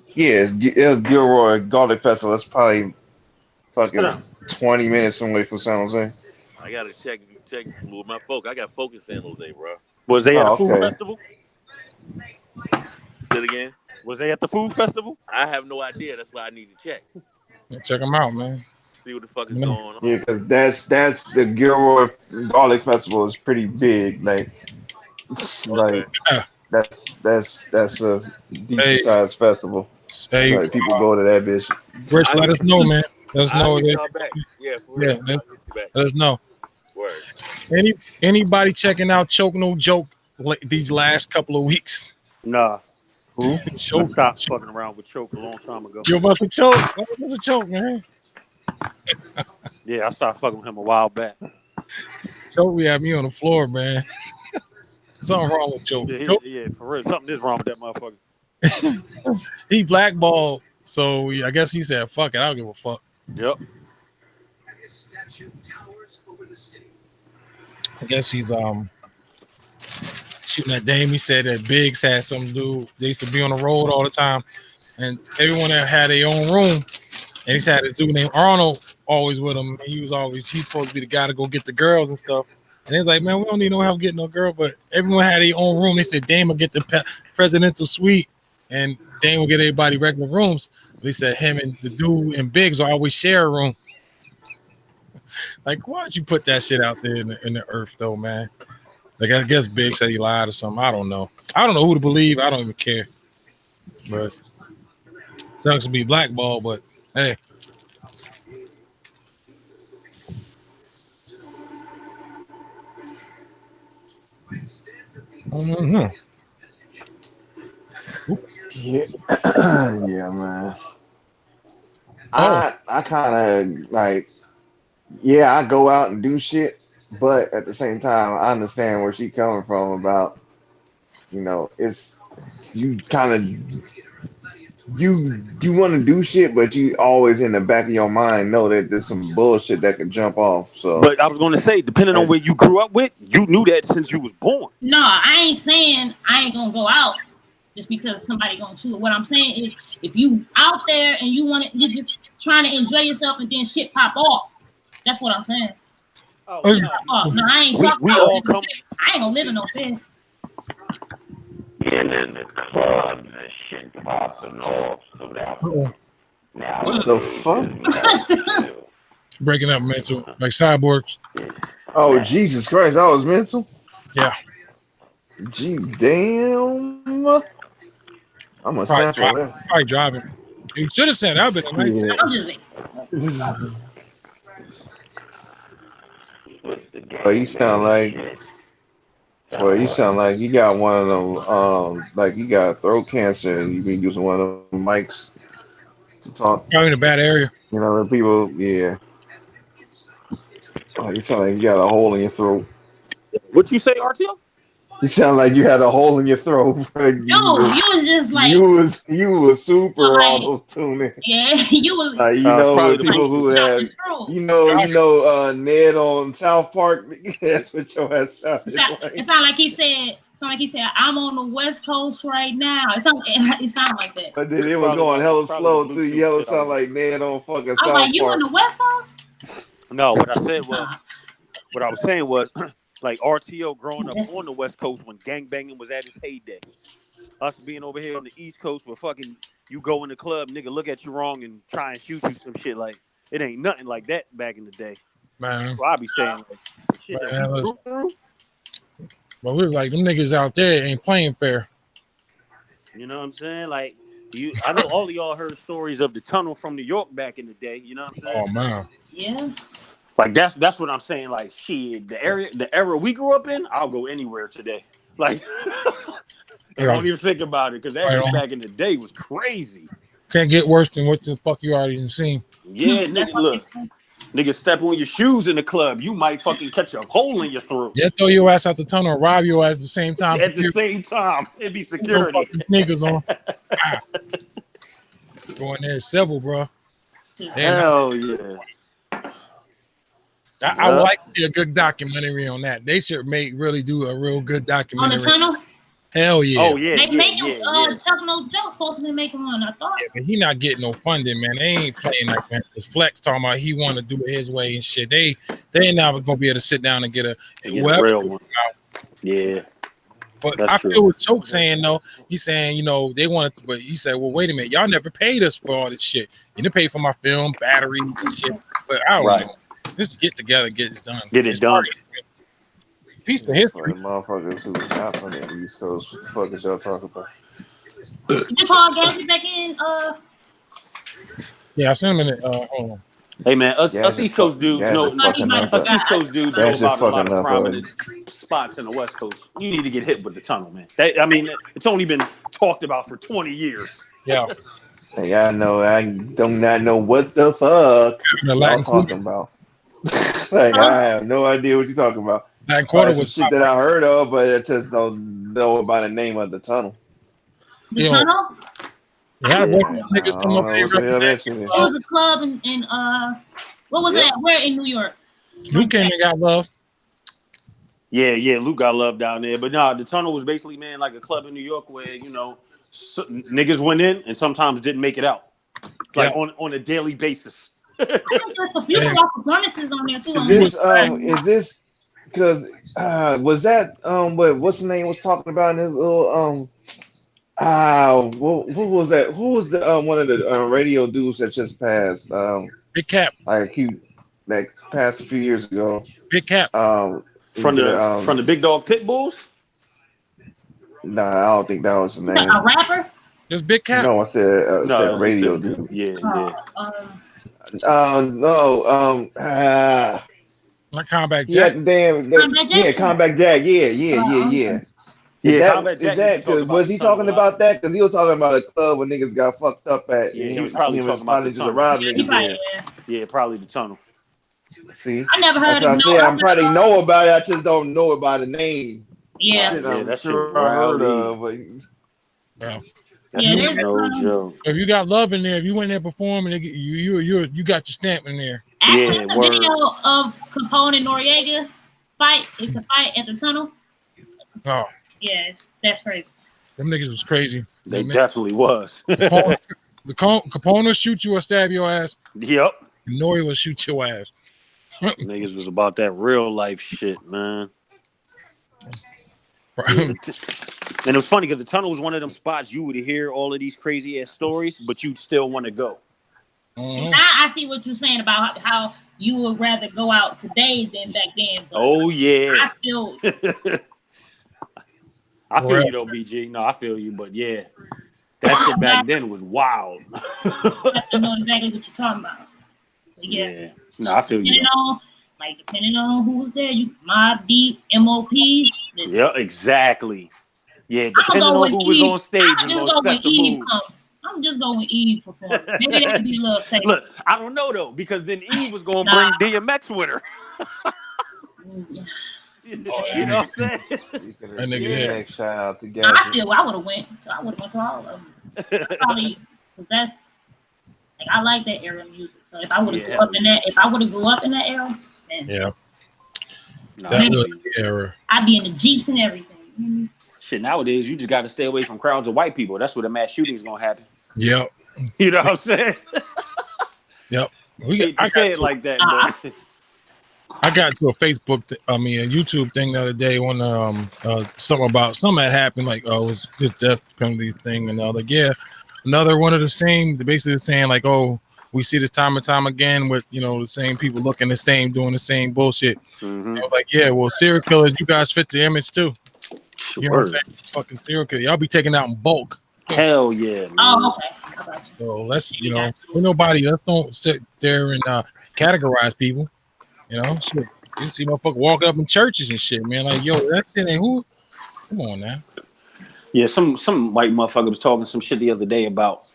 Yeah, it's Gilroy Garlic Festival. It's probably fucking 20 minutes away from San Jose. I gotta check with my folk. I got folk in San Jose, bro. Was they at the food festival? Say it again. Was they at the food festival? I have no idea. That's why I need to check. Check them out, man. See what the fuck is going on. Yeah, because that's the Gilroy Garlic Festival is pretty big. Like that's a decent sized festival. Hey, like people go to that bitch. Rich, let us know, man. Let us know. Let us know. Word. Anybody checking out Choke No Joke these last couple of weeks? Nah. Who? Choke. I stopped fucking around with Choke a long time ago. You're about to choke. What's a choke, man? Yeah, I started fucking with him a while back. Choke, we had me on the floor, man. Something wrong with Choke. Yeah, for real. Something is wrong with that motherfucker. He blackballed, so I guess he said, fuck it, I don't give a fuck. Yep. I guess he's shooting at Dame. He said that Biggs had some dude. They used to be on the road all the time, and everyone that had their own room. And he's had this dude named Arnold always with him. And he's supposed to be the guy to go get the girls and stuff. And he's like, man, we don't need no help getting no girl. But everyone had their own room. They said Dame will get the presidential suite, and Dame will get everybody regular rooms. But he said him and the dude and Biggs will always share a room. Like, why don't you put that shit out there in the earth, though, man? Like, I guess Big said he lied or something. I don't know. I don't know who to believe. I don't even care. But sucks to be blackballed, but hey. Yeah. Yeah, man. I kind of like, yeah, I go out and do shit, but at the same time, I understand where she's coming from about, it's you kind of you want to do shit, but you always in the back of your mind know that there's some bullshit that could jump off. So, but I was gonna say, depending on where you grew up with, you knew that since you was born. No, I ain't saying I ain't gonna go out just because somebody gonna shoot. What I'm saying is, if you out there and you're just trying to enjoy yourself, and then shit pop off. That's what I'm saying. Oh, no, I ain't talking we about all come. I ain't gonna live in no fear. Getting in the clubs and shit popping off. So that now what the fuck? Breaking up mental, like cyborgs. Oh Jesus Christ! I was mental. Yeah. Gee, damn. I'm a sample that. Probably driving. You should have said that, but a nice Well, you sound like. Well, you sound like you got one of them. Like you got throat cancer, and you been using one of them mics to talk. Probably in a bad area. You know, the people. Yeah. Oh, you sound like you got a hole in your throat. What you say, RTO? You sound like you had a hole in your throat. You was just like you was super like, auto-tuning. Yeah, you was. You know, the people who have, Ned on South Park. That's what your ass sounded like. It sounded like he said, "I'm on the West Coast right now." It sounded like that. But then it was going hella slow too. You hella sound like Ned on fucking South Park. I'm like, you on the West Coast? No, what I was saying was. Like RTO growing up on the West Coast when gangbanging was at its heyday. Us being over here on the East Coast where fucking you go in the club, nigga look at you wrong and try and shoot you some shit. Like it ain't nothing like that back in the day. Man. So I be saying like shit But we was like, them niggas out there ain't playing fair. You know what I'm saying? Like I know all of y'all heard stories of the tunnel from New York back in the day, you know what I'm saying? Oh man. Yeah. Like that's what I'm saying. Like shit, the era we grew up in, I'll go anywhere today. Like, I don't even think about it because that shit back in the day was crazy. Can't get worse than what the fuck you already seen. Yeah, nigga, look, nigga, step on your shoes in the club, you might fucking catch a hole in your throat. Yeah, throw your ass out the tunnel and rob your ass at the same time. At the same time, it'd be security. Sneakers on. Going there, civil, bro. Hell yeah. I would like to see a good documentary on that. They should really do a real good documentary. On the tunnel? Hell yeah. Oh yeah. They making Chuck No Joke supposed to be making one, I thought. Yeah, but he not getting no funding, man. They ain't playing like that. Because Flex talking about he want to do it his way and shit. They ain't never gonna be able to sit down and get a real one. Yeah. But that's I feel true. What Choke saying though. He's saying, you know, they wanted to, but he said, well, wait a minute, y'all never paid us for all this shit. You didn't pay for my film, batteries and shit. But I don't know. Just get together, get it done. Get it done. Piece of history. Motherfuckers who not from the East Coast. What the fuck is y'all talking about? Did you call Gadget back in? Yeah, I sent him in it. Hold on. Hey man, us East Coast dudes know. Us East Coast dudes know about a lot of prominent spots in the West Coast. You need to get hit with the tunnel, man. I mean, it's only been talked about for 20 years. Yeah. Hey, I do not know what the fuck y'all talking about. Like I have no idea what you're talking about. That quarter was shit that I heard of, but I just don't know about the name of the tunnel. The tunnel? Yeah, niggas come up here. It was a club in what was that? Where in New York? Luke came and got love. Yeah, Luke got love down there. But nah, the tunnel was basically, man, like a club in New York where, you know, niggas went in and sometimes didn't make it out. Like on a daily basis. I think there's a few performances on there too. Is this because was that what's the name was talking about in his little what was that? Who was the one of the radio dudes that just passed? Big Cap. Like he passed a few years ago. Big Cap. From the Big Dog Pit Bulls? Nah, I don't think that was the name. A rapper? There's Big Cap. No, I said radio dude. Yeah. Like Combat Jack. Combat Jack. Yeah. Is that was he talking about that? Because he was talking about a club where niggas got fucked up at. Yeah, he was probably talking about the tunnel. Yeah, probably the tunnel. See, I never heard of it. I probably know about it. I just don't know about the name. Yeah, that's sure I heard of. Yeah. That's no joke. If you got love in there, if you went there performing, you got your stamp in there. Actually, it's a video of Capone and Noriega fight. It's a fight at the tunnel. Oh. Yes, that's crazy. Them niggas was crazy. They definitely was. Capone will shoot you or stab your ass. Yep. Nori will shoot your ass. Niggas was about that real life shit, man. And it was funny because the tunnel was one of them spots you would hear all of these crazy ass stories, but you'd still want to go. Now I see what you're saying about how you would rather go out today than back then. Oh yeah. I still. I feel you though, BG. No, I feel you, but yeah, that shit back then was wild. I know exactly what you're talking about. But yeah. No, I feel you. Depending on who was there, you Mobb Deep, MOP. Yeah, exactly. Yeah, depending on who was on stage, was gonna set the mood. I'm just going with Eve performing. Maybe that could be a little safe. Look, I don't know though, because then Eve was gonna bring DMX with her. You know what I'm saying? That nigga child together. I would have went. So I would have went to all of them. Probably, cause that's like I like that era of music. So if I would have grew up in that, era, then that was the era. I'd be in the Jeeps and everything. Shit, nowadays you just got to stay away from crowds of white people. That's where the mass shooting is gonna happen. Yep. You know what I'm saying? Yep. I say it like that, but I got to a YouTube thing the other day when something had happened, like it was this death penalty thing, and like another one of the same, basically saying like, oh, we see this time and time again with the same people looking the same, doing the same bullshit. Mm-hmm. I was like, yeah, well, serial killers, you guys fit the image too. You know what I'm saying? Fucking serial killer, y'all be taken out in bulk. Hell yeah. Man. Oh, okay. I got you. So let's let's don't sit there and categorize people. Shit. You see motherfuckers walking up in churches and shit, man. Like, yo, that shit ain't who? Come on now. Yeah, some white motherfucker was talking some shit the other day about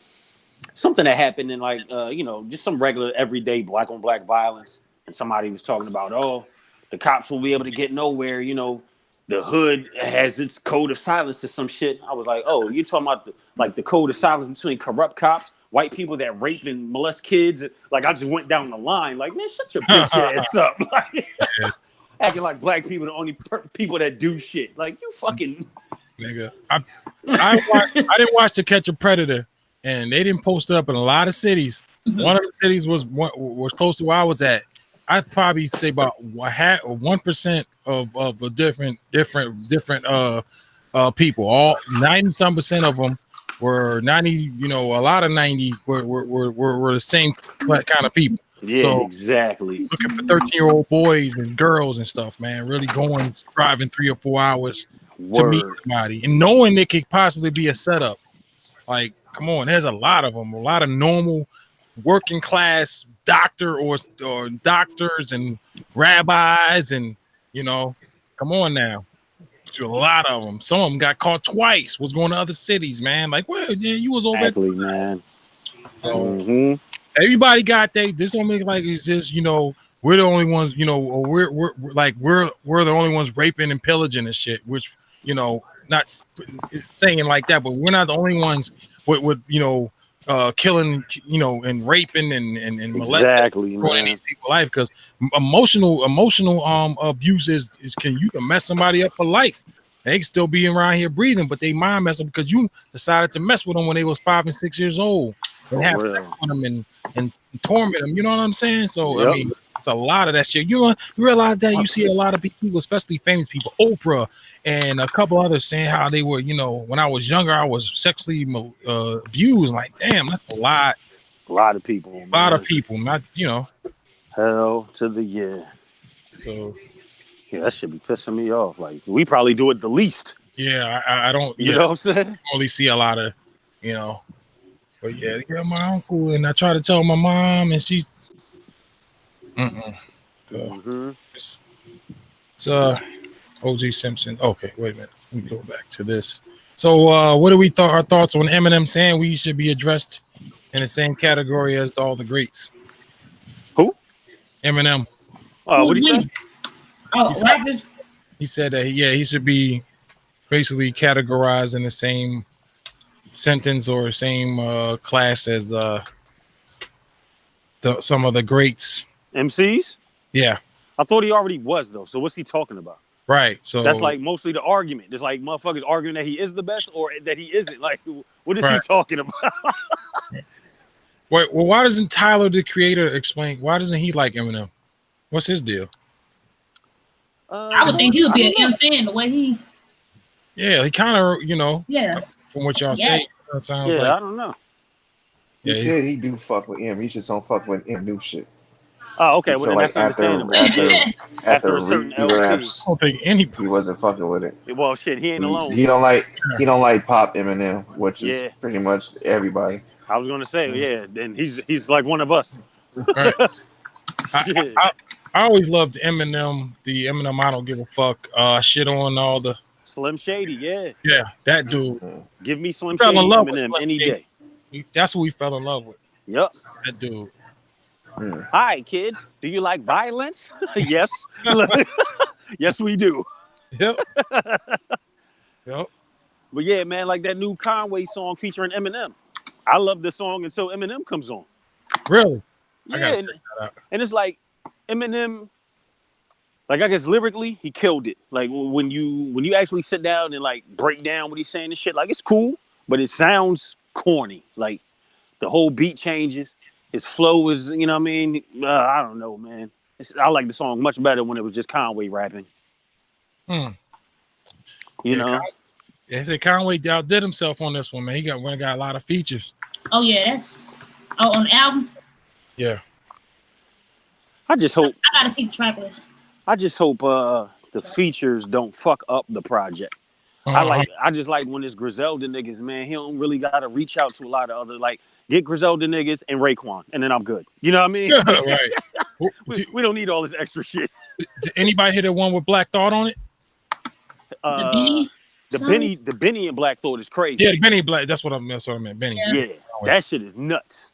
something that happened in just some regular everyday black on black violence. And somebody was talking about, oh, the cops will be able to get nowhere. The hood has its code of silence or some shit. I was like, oh, you're talking about the code of silence between corrupt cops, white people that rape and molest kids. Like, I just went down the line. Like, man, shut your bitch ass up. Like, acting like black people are the only people that do shit. Like, you fucking nigga. I didn't watch To Catch a Predator, and they didn't post up in a lot of cities. Mm-hmm. One of the cities was close to where I was at. I'd probably say about 1% of a different people. All 90% of them were 90. A lot of 90 were the same kind of people. Yeah, so, exactly. Looking for 13-year-old boys and girls and stuff, man. Really driving 3 or 4 hours to meet somebody and knowing they could possibly be a setup. Like, come on, there's a lot of them. A lot of normal working class doctor or doctors and rabbis and come on now, a lot of them. Some of them got caught twice. Was going to other cities, man. Like, well, yeah, you was over exactly, man. So, everybody got this don't make like it's just we're the only ones or we're the only ones raping and pillaging and shit, which not saying like that, but we're not the only ones with killing, and raping and molesting, ruining these people's life, because emotional abuse you can mess somebody up for life. They can still be around here breathing, but they mind mess up because you decided to mess with them when they was 5 and 6 years old and have sex with them and torment them. You know what I'm saying? So I mean, it's a lot of that shit. You realize that you see a lot of people, especially famous people, Oprah and a couple others, saying how they were, when I was younger, I was sexually abused. Like, damn, that's a lot. A lot of people. A lot of people, not, Hell to the yeah. So, yeah, that should be pissing me off. Like, we probably do it the least. Yeah, I don't. You know what I'm saying? I only see a lot of, But yeah, my uncle, and I try to tell my mom, and she's. It's O.J. Simpson. Okay, wait a minute. Let me go back to this. So, what do we our thoughts on Eminem saying we should be addressed in the same category as all the greats? Who? Eminem. What did he say? He said that he should be basically categorized in the same sentence or same class as some of the greats. MCs? Yeah. I thought he already was though. So what's he talking about? Right. So that's like mostly the argument. It's like motherfuckers arguing that he is the best or that he isn't. Like, what is he talking about? Wait, well, why doesn't Tyler, the creator, explain? Why doesn't he like Eminem? What's his deal? I would think he would be an M fan the way he. Yeah, he kind of, Yeah. From what y'all say, it sounds like. I don't know. He said he do fuck with M. He just don't fuck with M new shit. Oh, okay. Well, then that's understandable. After a certain relapse, I don't think he wasn't fucking with it. Well, shit, he ain't alone. He don't like pop Eminem, which is pretty much everybody. I was gonna say, yeah. Then he's like one of us. Right. I always loved Eminem. The Eminem I don't give a fuck. Shit on all the Slim Shady. Yeah. Yeah, that dude. Give me Slim Shady Eminem any day. That's who we fell in love with. Yep. That dude. Hi, kids. Do you like violence? Yes. Yes, we do. Yep. Yep. But yeah, man, like that new Conway song featuring Eminem. I love the song until Eminem comes on. Really? Yeah. I gotta check that out. And it's like Eminem, like I guess lyrically, he killed it. Like when you actually sit down and like break down what he's saying and shit, like it's cool, but it sounds corny. Like the whole beat changes. His flow is, you know what I mean? I don't know, man. I like the song much better when it was just Conway rapping. You know? Yeah, they said Conway outdid himself on this one, man. He got a lot of features. Oh, yeah, on the album? Yeah. I just hope... I gotta see the track list. I just hope the features don't fuck up the project. I just like when it's Griselda niggas, man. He don't really gotta reach out to a lot of other, like, get Griselda niggas and Raekwon, and then I'm good. You know what I mean? Yeah, right. we don't need all this extra shit. Did anybody hear the one with Black Thought on it? The Benny and Black Thought is crazy. Yeah, the Benny Black. That's what I meant. Benny. Yeah, that shit is nuts.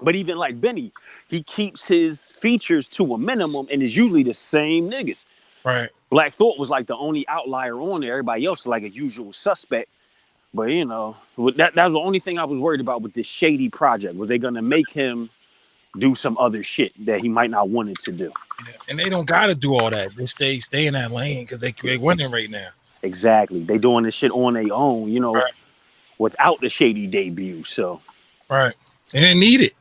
But even like Benny, he keeps his features to a minimum, and it's usually the same niggas. Right. Black Thought was like the only outlier on there. Everybody else is like a usual suspect. But you know, that was the only thing I was worried about with this shady project. Was they gonna make him do some other shit that he might not want it to do? Yeah. And they don't gotta do all that. They stay in that lane because they winning right now. Exactly. They doing this shit on their own, you know, without the shady debut. So right. They didn't need it.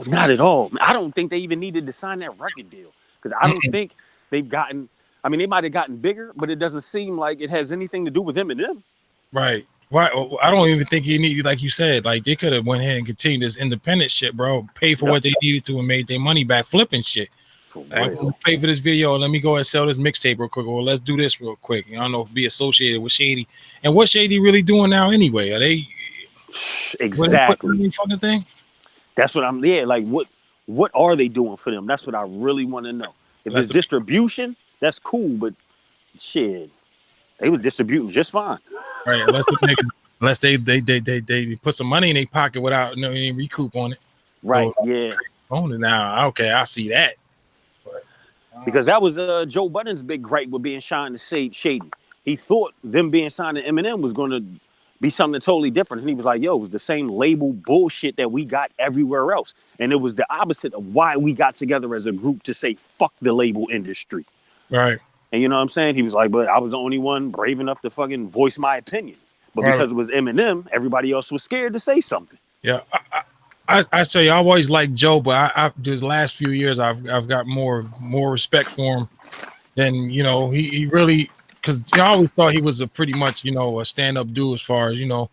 Not at all. I don't think they even needed to sign that record deal. Because I don't think they've gotten, I mean, they might have gotten bigger, but it doesn't seem like it has anything to do with Eminem. Right. Right. I don't even think you need, like you said, like they could have went ahead and continued this independent shit, bro. Pay for what they needed to and made their money back flipping shit. Pay for this video. Let me go and sell this mixtape real quick, or let's do this real quick. I don't know, be associated with Shady. And what Shady really doing now anyway? Are they exactly fucking thing? That's what I'm. Yeah, like what are they doing for them? That's what I really want to know. If it's distribution, that's cool, but shit, they was distributing just fine. Right, unless they put some money in their pocket without any recoup on it. Right. So, yeah. Own it now. Okay, I see that. Because that was Joe Budden's big gripe with being signed to Shady. He thought them being signed to Eminem was going to be something totally different. And he was like, yo, it was the same label bullshit that we got everywhere else. And it was the opposite of why we got together as a group to say, fuck the label industry. Right. And you know what I'm saying? He was like, but I was the only one brave enough to fucking voice my opinion. But because it was Eminem, everybody else was scared to say something. Yeah. I say I always liked Joe, but I the last few years I've got more respect for him than, you know, he really, because I always thought he was a pretty much, you know, a stand-up dude as far as, you know,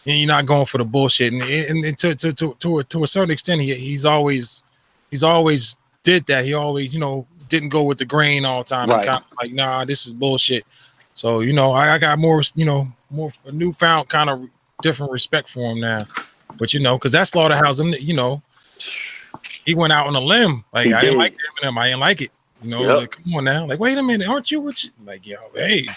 and you're not going for the bullshit. And to a certain extent, he's always did that. He always, you know, didn't go with the grain all the time. Right. Kind of like, nah, this is bullshit. So, you know, I got more, you know, more a newfound kind of different respect for him now. But, you know, because that Slaughterhouse, you know, he went out on a limb. Like, I didn't like Eminem. I didn't like it. You know, like, come on now. Like, wait a minute. Aren't you? Like, yo, hey,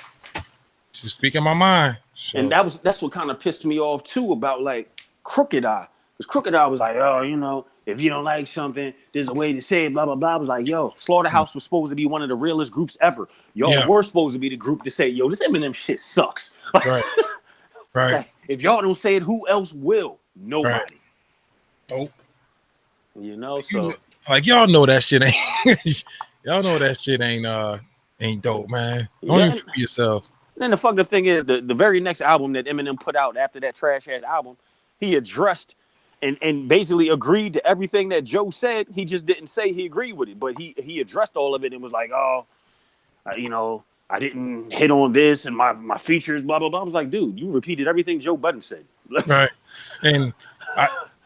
just speaking my mind. So. And that's what kind of pissed me off, too, about, like, Crooked Eye. Because Crooked Eye was like, oh, you know, if you don't like something, there's a way to say it, blah, blah, blah. I was like, yo, Slaughterhouse was supposed to be one of the realest groups ever. Y'all were supposed to be the group to say, yo, this Eminem shit sucks. Right. Right. Like, If y'all don't say it, who else will? Nobody. Right. Nope. You know, so like y'all know that shit ain't y'all know that shit ain't dope, man. Don't even for yourselves. Then the fucked up thing is the very next album that Eminem put out after that trash ass album, he addressed and basically agreed to everything that Joe said. He just didn't say he agreed with it, but he addressed all of it and was like, oh, you know, I didn't hit on this and my features, blah blah blah. I was like, dude, you repeated everything Joe Budden said. Right. And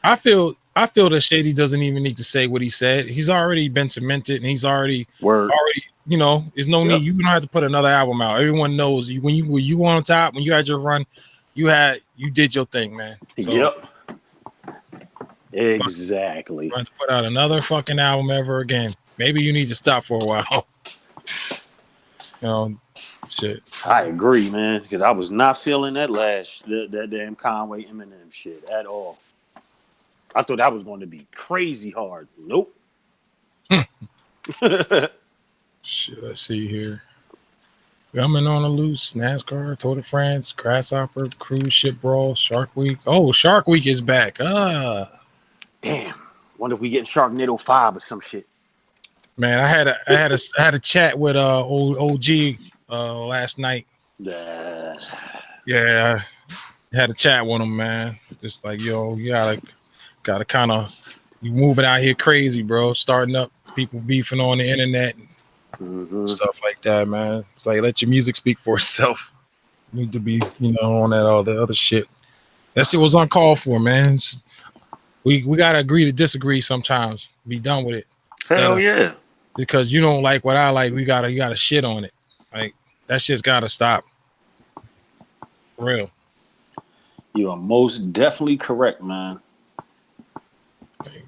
I feel that Shady doesn't even need to say what he said. He's already been cemented, and he's already you know, there's no need. You don't have to put another album out. Everyone knows when you on top, when you had your run, you did your thing, man. So, exactly. Trying to put out another fucking album ever again. Maybe you need to stop for a while. You know, shit. I agree, man, because I was not feeling that damn Conway Eminem shit at all. I thought that was going to be crazy hard. Nope. Shit, let's see here. Coming on a loose, NASCAR, Tour de France, Grasshopper, Cruise Ship Brawl, Shark Week. Oh, Shark Week is back. Damn. Wonder if we getting Sharknado 5 or some shit. Man, I had a chat with old OG last night. Yeah, I had a chat with him, man. Just like, yo, you gotta kind of, you moving out here crazy, bro. Starting up, people beefing on the internet, stuff like that, man. It's like, let your music speak for itself. You need to be, you know, on that all the other shit. That shit was uncalled for, man. We gotta agree to disagree sometimes. Be done with it. Hell yeah. Because you don't like what I like, you gotta shit on it. Like, that shit's gotta stop. For real. You are most definitely correct, man.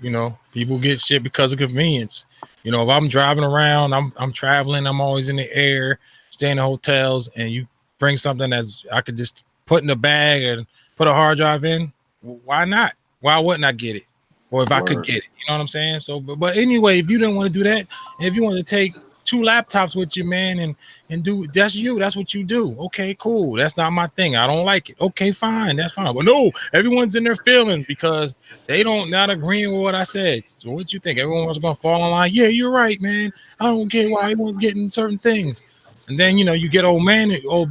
You know, people get shit because of convenience. You know, if I'm driving around, I'm traveling, I'm always in the air, staying in hotels, and you bring something that's I could just put in a bag and put a hard drive in, why not? Why wouldn't I get it? Or if I could get it, you know what I'm saying? So, but anyway, if you didn't want to do that, if you want to take 2 laptops with you, man, and do, that's what you do. Okay, cool. That's not my thing. I don't like it. Okay, fine. That's fine. But no, everyone's in their feelings because they don't not agreeing with what I said. So what you think? Everyone was gonna fall in line? Yeah, you're right, man. I don't get why everyone's getting certain things. And then, you know, you get old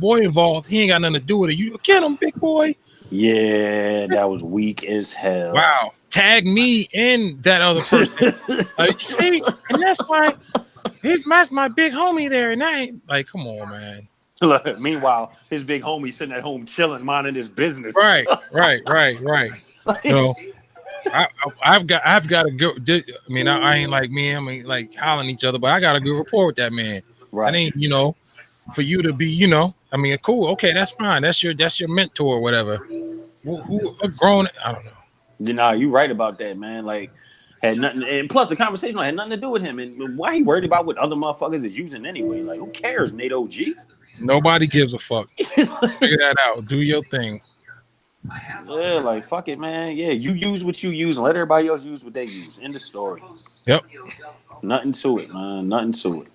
boy involved. He ain't got nothing to do with it. You get him, big boy. Yeah, that was weak as hell. Wow. Tag me in that other person. Like, see, and that's why he's my big homie there, and I ain't like, come on, man. Look, meanwhile, his big homie sitting at home chilling, minding his business. Right. You know, I've got to go. I mean, I ain't like me and him like hollering each other, but I got a good rapport with that man. Right. I ain't, you know, for you to be, you know, I mean, cool, okay, that's fine. That's your mentor or whatever. Who grown? I don't know. Nah, you right about that, man. Like, had nothing, and plus the conversation had nothing to do with him. And why he worried about what other motherfuckers is using anyway? Like, who cares, Nate OG? Nobody gives a fuck. Figure that out. Do your thing. Yeah, like fuck it, man. Yeah, you use what you use, and let everybody else use what they use. End of story. Yep. Nothing to it, man. Nothing to it.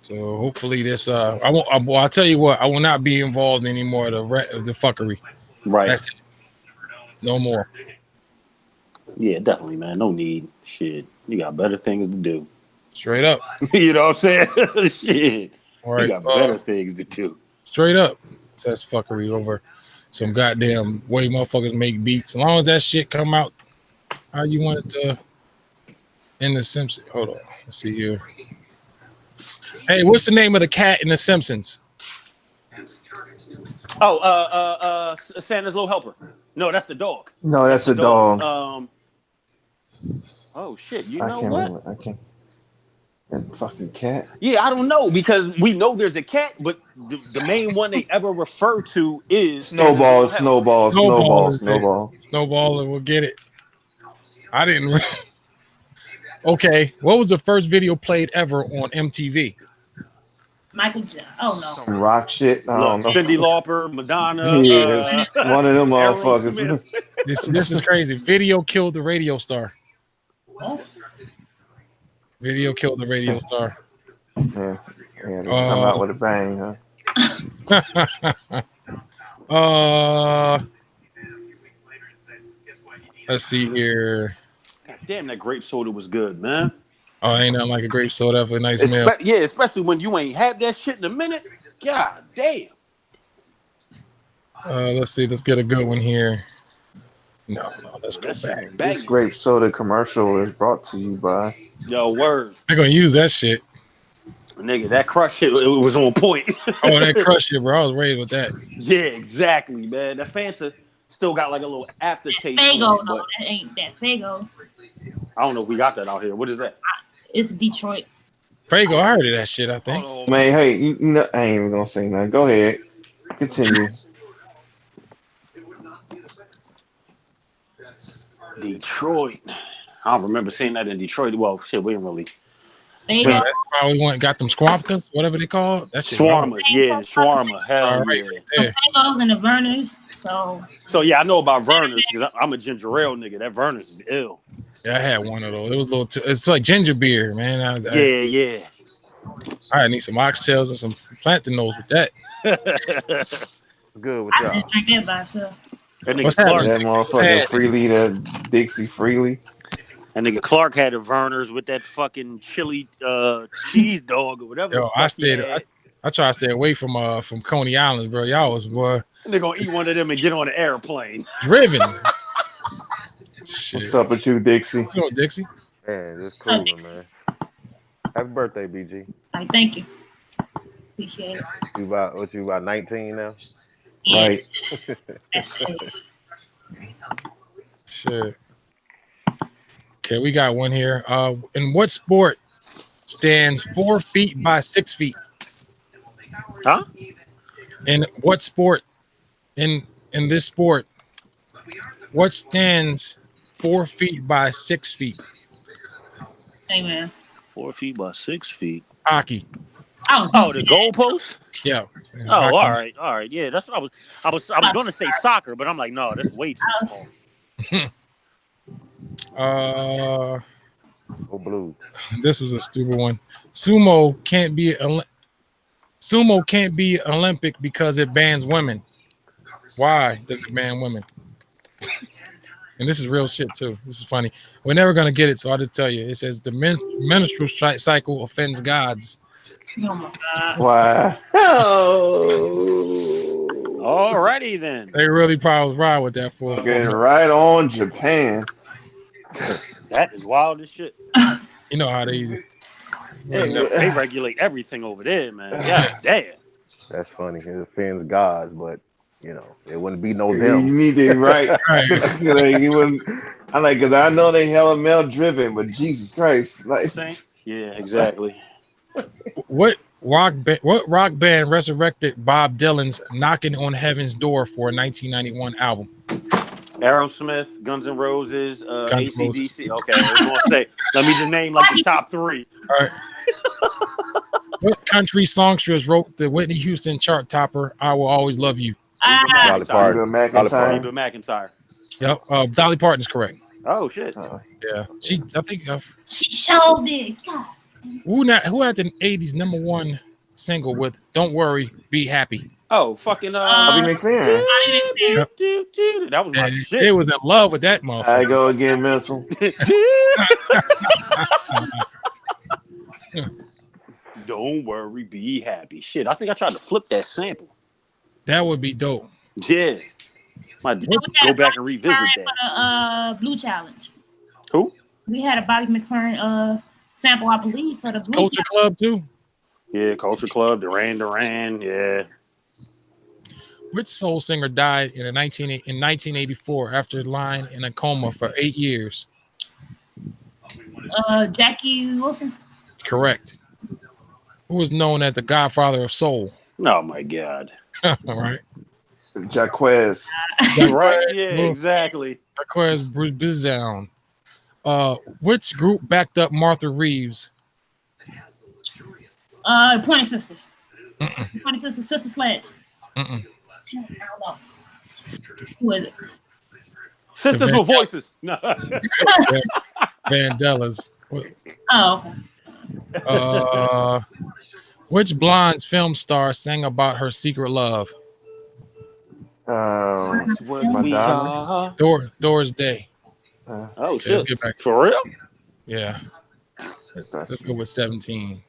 So hopefully this, I'll tell you what, I will not be involved anymore of the fuckery. Right. That's it. No more. Yeah, definitely, man. No need. Shit. You got better things to do. Straight up. You know what I'm saying? Shit. All right. You got better things to do. Straight up. That's fuckery over some goddamn way motherfuckers make beats. As long as that shit come out how you want it to in the Simpsons. Hold on. Let's see here. Hey, what's the name of the cat in the Simpsons? Oh, Santa's little helper. No, that's the dog. No, that's the dog. Oh shit! You know what? I can't. That fucking cat. Yeah, I don't know because we know there's a cat, but the main one they ever refer to is Snowball. Snowball, and we'll get it. I didn't. Okay, what was the first video played ever on MTV? Michael Jackson. Oh no. Some rock shit. I don't know. Cyndi Lauper, Madonna. Yeah, one of them motherfuckers. This is crazy. Video killed the radio star. What? Video killed the radio star. Yeah, they come out with a bang, huh? Let's see here. God damn, that grape soda was good, man. Oh, ain't nothing like a grape soda for a nice meal. Yeah, especially when you ain't had that shit in a minute. God damn. Let's see. Let's get a good one here. No, let's go back. This grape soda commercial is brought to you by. Yo, word. They're gonna use that shit. Nigga, that crush shit, it was on point. Oh, that crush shit, bro. I was raised with that. Yeah, exactly, man. That Fanta still got like a little aftertaste. Fago, no, that ain't that Fago. I don't know if we got that out here. What is that? It's Detroit. Fago, I heard of that shit, I think. Oh, man, hey, you know, I ain't even gonna say nothing. Go ahead. Continue. Detroit. I don't remember seeing that in Detroit. Well, shit, we didn't really. Yeah, that's why we got them squawkers, whatever they call it. That shit. Shawarmas, yeah, the shawarma. Hell right, yeah. Fagos and the Vernors. So yeah, I know about Vernors because I'm a ginger ale nigga. That Vernors is ill. Yeah, I had one of those. It was a little too. It's like ginger beer, man. Yeah. I need some oxtails and some plantain nose with that. Good with y'all. Just drink that by itself. That nigga What's Clark, that motherfucker Freely, that Dixie Freely. That nigga Clark had a Vernors with that fucking chili cheese dog or whatever. Yo, I try to stay away from Coney Island, bro. Y'all was boy. They're gonna eat one of them and get on an airplane. Driven. Shit. What's up with you, Dixie? What's up, Dixie? Man, just cool, man. Happy birthday, BG. All right, thank you. Appreciate it. You about 19 now? Yes. Right. That's it. Shit. Okay, we got one here. In what sport stands 4 feet by 6 feet? Huh? In what sport? In this sport, what stands 4 feet by 6 feet? Hey man. 4 feet by 6 feet. Hockey. Oh, the goalpost? Yeah. Oh, all right. Yeah, that's what I was gonna say soccer, but I'm like, no, that's way too small. Go Blues. This was a stupid one. Sumo can't be Olympic because it bans women. Why does it ban women? And this is real shit too. This is funny. We're never gonna get it, so I'll just tell you. It says the menstrual cycle offends gods. Oh my God. Wow. Alrighty then. They really probably ride with that for Getting right on Japan. That is wild as shit. You know how they They regulate everything over there, man. Yeah, damn. That's funny. It offends gods, but you know, it wouldn't be no You them. need to right. Right. Like, you wouldn't. I like because I know they hella male driven, but Jesus Christ, like Yeah, exactly. What rock band resurrected Bob Dylan's "Knocking on Heaven's Door" for a 1991 album? Aerosmith, Guns N' Roses, Guns N' AC/DC. Okay, I was gonna say, let me just name like the top three. All right. What country songstress wrote the Whitney Houston chart topper "I Will Always Love You"? Dolly Parton. McIntyre. McIntyre. Yep. Dolly Parton is correct. Oh shit. Yeah. I think. She showed it. God. Who had the '80s #1 single with "Don't Worry, Be Happy"? Oh, fucking Bobby McFerrin. That was my And shit. they was in love with that motherfucker. I go again, mental. Don't worry, be happy. Shit, I think I tried to flip that sample. That would be dope. Yeah. Might go back and revisit that. For the Blue Challenge. Who? We had a Bobby McFerrin sample, I believe, for the Blue Culture Club too. Yeah, Culture Club, Duran, yeah. Which soul singer died in 1984 after lying in a coma for 8 years? Jackie Wilson. Correct. Who was known as the Godfather of Soul? Oh my God. All right. Jaquez. Right? Yeah, exactly. Jaquez Bizoun. Which group backed up Martha Reeves? Pointer Sisters. Pointer Sisters, Sister Sledge. I don't know. Who is it? Sisters with voices. No. Vandellas. Oh, okay. Which blonde film star sang about her secret love? That's what we are. Doors Day. Oh shit! Let's get back. For real? Yeah. Let's go with 17.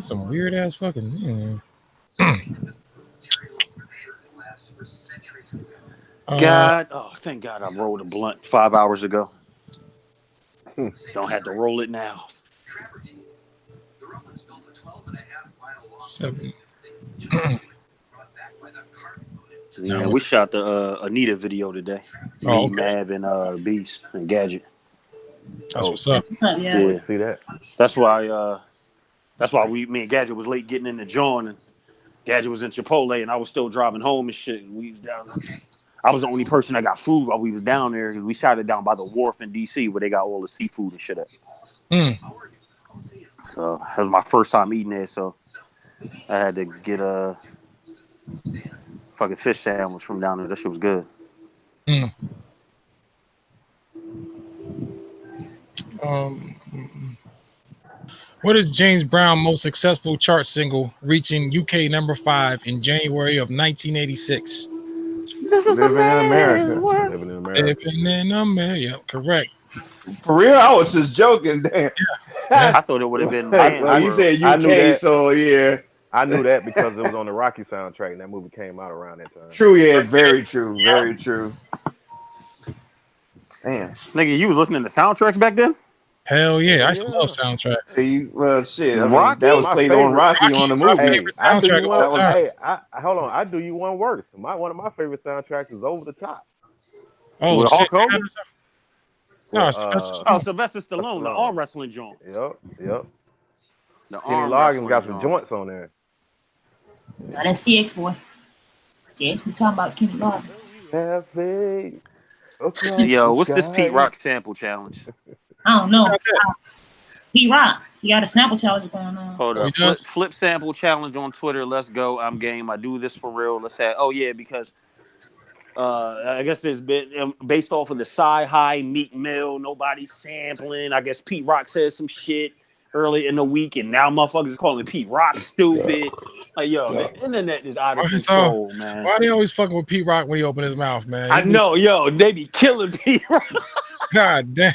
Some weird ass fucking. God, thank God I rolled a blunt 5 hours ago. Don't have to roll it now. 7. Yeah, we shot the Anita video today. Me, Mav, and Beast and Gadget. That's what's up. Yeah. See that? That's why me and Gadget was late getting in the joint, and Gadget was in Chipotle, and I was still driving home and shit. And we was down there. I was the only person that got food while we was down there because we shot it down by the wharf in DC where they got all the seafood and shit at. So that was my first time eating there, so I had to get a fucking fish sandwich from down there. That shit was good. What is James Brown's most successful chart single, reaching UK number 5 in January of 1986? This is Living in America. Living in America. Living in America. Yep, correct. For real, I was just joking. Damn. I thought it would have been. Well, he said UK, so yeah. I knew that because it was on the Rocky soundtrack, and that movie came out around that time. True, yeah, very true, very true. Damn, nigga, you was listening to soundtracks back then? Hell yeah, I used to love soundtracks. See, well, shit, I mean, Rocky? that was played on Rocky on the movie. My favorite soundtrack of all time. Hold on, I do you one worse. One of my favorite soundtracks is Over the Top. Oh, with shit. Hulk Hogan? No, Sylvester Stallone, the arm wrestling joint. Yep. The Kenny arm Loggins got wrestling some joints on there. Now that's CX boy. Yeah, we talking about Kenny Loggins. Yo, what's this Pete Rock sample challenge? I don't know. Pete Rock, he got a sample challenge going on. Hold up. Flip sample challenge on Twitter. Let's go. I'm game. I do this for real. Let's have. Oh yeah, because I guess there's been based off of the Sci-Hi Meek Mill. Nobody's sampling. I guess Pete Rock says some shit early in the week, and now motherfuckers is calling Pete Rock stupid. Like, yo, the internet is out of control, man. Why they always fucking with Pete Rock when he open his mouth, man? I know, yo, they be killing Pete Rock. God damn.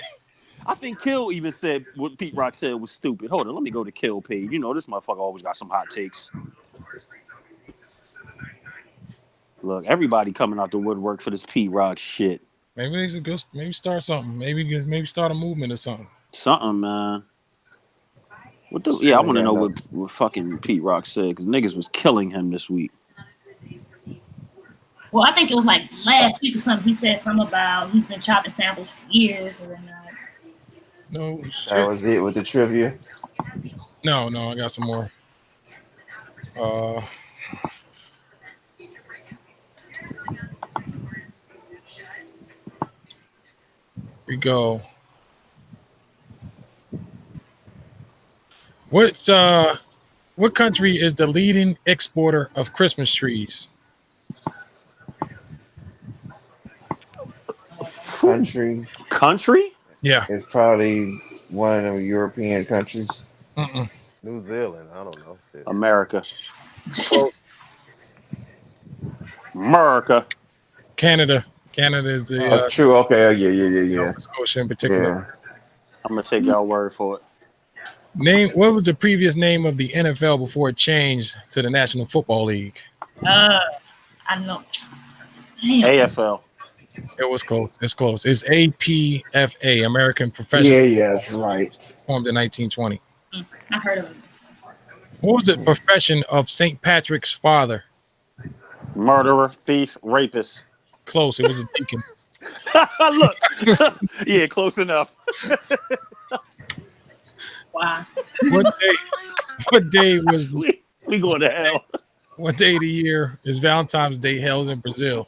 I think Kill even said what Pete Rock said was stupid. Hold on, let me go to Kill page. You know, this motherfucker always got some hot takes. Look, everybody coming out the woodwork for this Pete Rock shit. Maybe they should go. Maybe start something. Maybe start a movement or something. Something, man. What the? Yeah, I want to know what fucking Pete Rock said because niggas was killing him this week. Well, I think it was like last week or something. He said something about he's been chopping samples for years or whatnot. No shit. That was it with the trivia. No, I got some more. We go. What country is the leading exporter of Christmas trees? Country? Yeah. It's probably one of the European countries. New Zealand, I don't know. Shit. America. America. Canada. Canada is the true. Okay. Yeah. Nova Scotia in particular. Yeah. I'm gonna take y'all word for it. What was the previous name of the NFL before it changed to the National Football League? I know. Damn. AFL. It was close. It's close. It's APFA, American Professional. Yeah, that's right. Formed in 1920. I heard of it. What was the profession of St. Patrick's father? Murderer, thief, rapist. Close. It was a deacon. Look. Yeah, close enough. Wow. What day was we going to hell? What day of the year is Valentine's Day held in Brazil?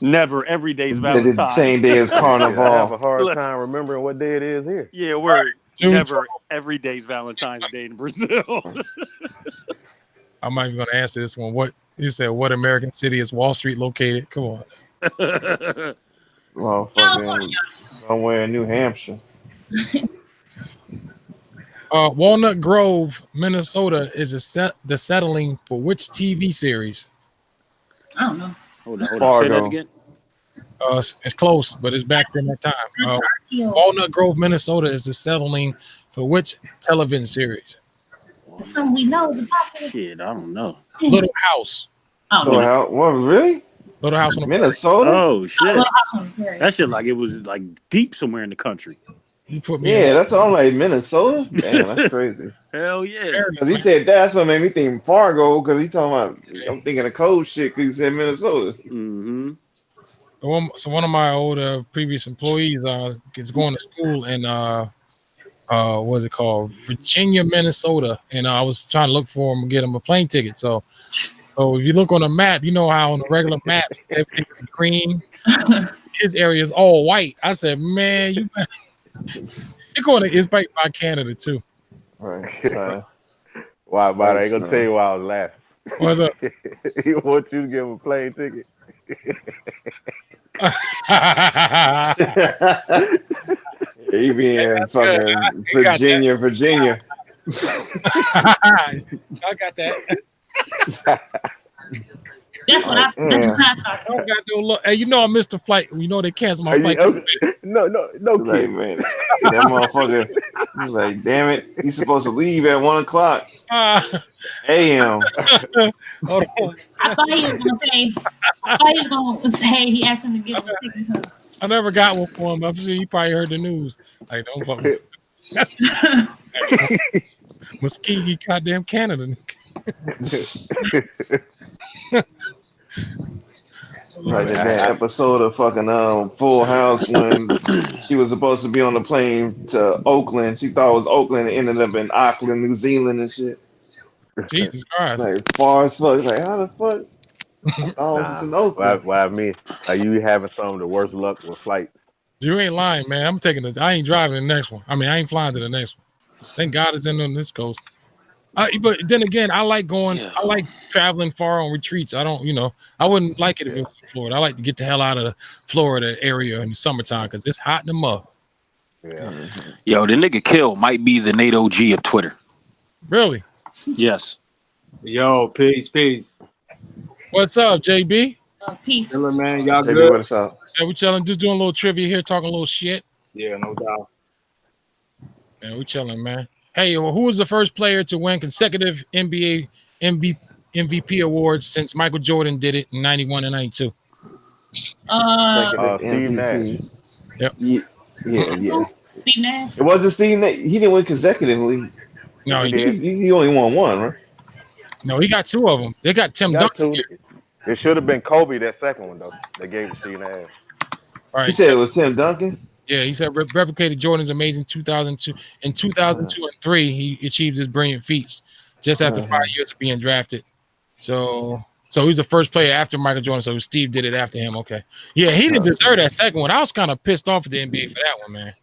Never. Every day is Valentine's. The same day as Carnival. I have a hard time remembering what day it is here. Yeah, word. June Never. 12th. Every day is Valentine's Day in Brazil. I'm not even going to answer this one. What you said? What American city is Wall Street located? Come on. Well, fucking somewhere in New Hampshire. Walnut Grove, Minnesota is the settling for which TV series? I don't know. Hold on. Say that Fargo. again. It's close, but it's back in that time. Walnut Grove, Minnesota is the settling for which television series? Something we know is about Shit, I don't know. Little House. Oh, Little House. What, really? Little House on the Minnesota? Oh shit. Little House on the Prairie. That shit like it was like deep somewhere in the country. You put me Yeah, that's all like Minnesota. Damn, that's crazy. Hell yeah. Because he said that's what made me think Fargo. Because he talking about, I'm thinking of cold shit. Because he said Minnesota. Mm-hmm. So one of my old previous employees is going to school in what's it called, Virginia, Minnesota, and I was trying to look for him and get him a plane ticket. So if you look on the map, you know how on the regular maps everything's green. His area is all white. I said, man, you're going to it's by Canada too. Right. Why, but I ain't gonna tell you why I was laughing. What's up? He wants you to give him a plane ticket. He be in fucking Virginia. I got that. That's what I thought. Don't got no look. Hey, you know I missed the flight. You know they canceled my flight. No, like, kid. Man, that motherfucker. He's like, damn it, he's supposed to leave at 1 o'clock a.m. I thought he was gonna say he asked him to give him a ticket. I never got one for him. I'm sure he probably heard the news. Like, don't fuck with Muskegee, goddamn Canada. Like that episode of fucking Full House when she was supposed to be on the plane to Oakland. She thought it was Oakland. It ended up in Auckland, New Zealand and shit. Jesus Christ. Like far as fuck. Like how the fuck? Oh, it's in Oakland. Why I mean, are you having some of the worst luck with flights? You ain't lying, man. I'm taking it. I ain't driving the next one. I mean, I ain't flying to the next one. Thank God it's in on this coast. But then again, I like going. I like traveling far on retreats. I don't, I wouldn't like it if it was in Florida. I like to get the hell out of the Florida area in the summertime because it's hot in the mud. Yeah. Yo, the nigga Kill might be the Nate OG of Twitter. Really? Yes. Yo, peace. What's up, JB? Peace. Hello, man. Y'all JB, good? what's up? Yeah, we chilling. Just doing a little trivia here, talking a little shit. Yeah, no doubt. Yeah, we chilling, man. Hey, who was the first player to win consecutive NBA MVP awards since Michael Jordan did it in 91 and 92? Steve Nash. Yep. Yeah. Steve Nash. It wasn't Steve Nash. He didn't win consecutively. No, he did. He only won one, right? No, he got two of them. They got Tim Duncan. It should have been Kobe, that second one, though. They gave it to Steve Nash. All right, you said it was Tim Duncan? Yeah, he said replicated Jordan's amazing 2002. In 2002 and 3, he achieved his brilliant feats just after 5 years of being drafted. So he's the first player after Michael Jordan. So Steve did it after him. Okay. Yeah, he didn't deserve that second one. I was kind of pissed off at the NBA for that one, man.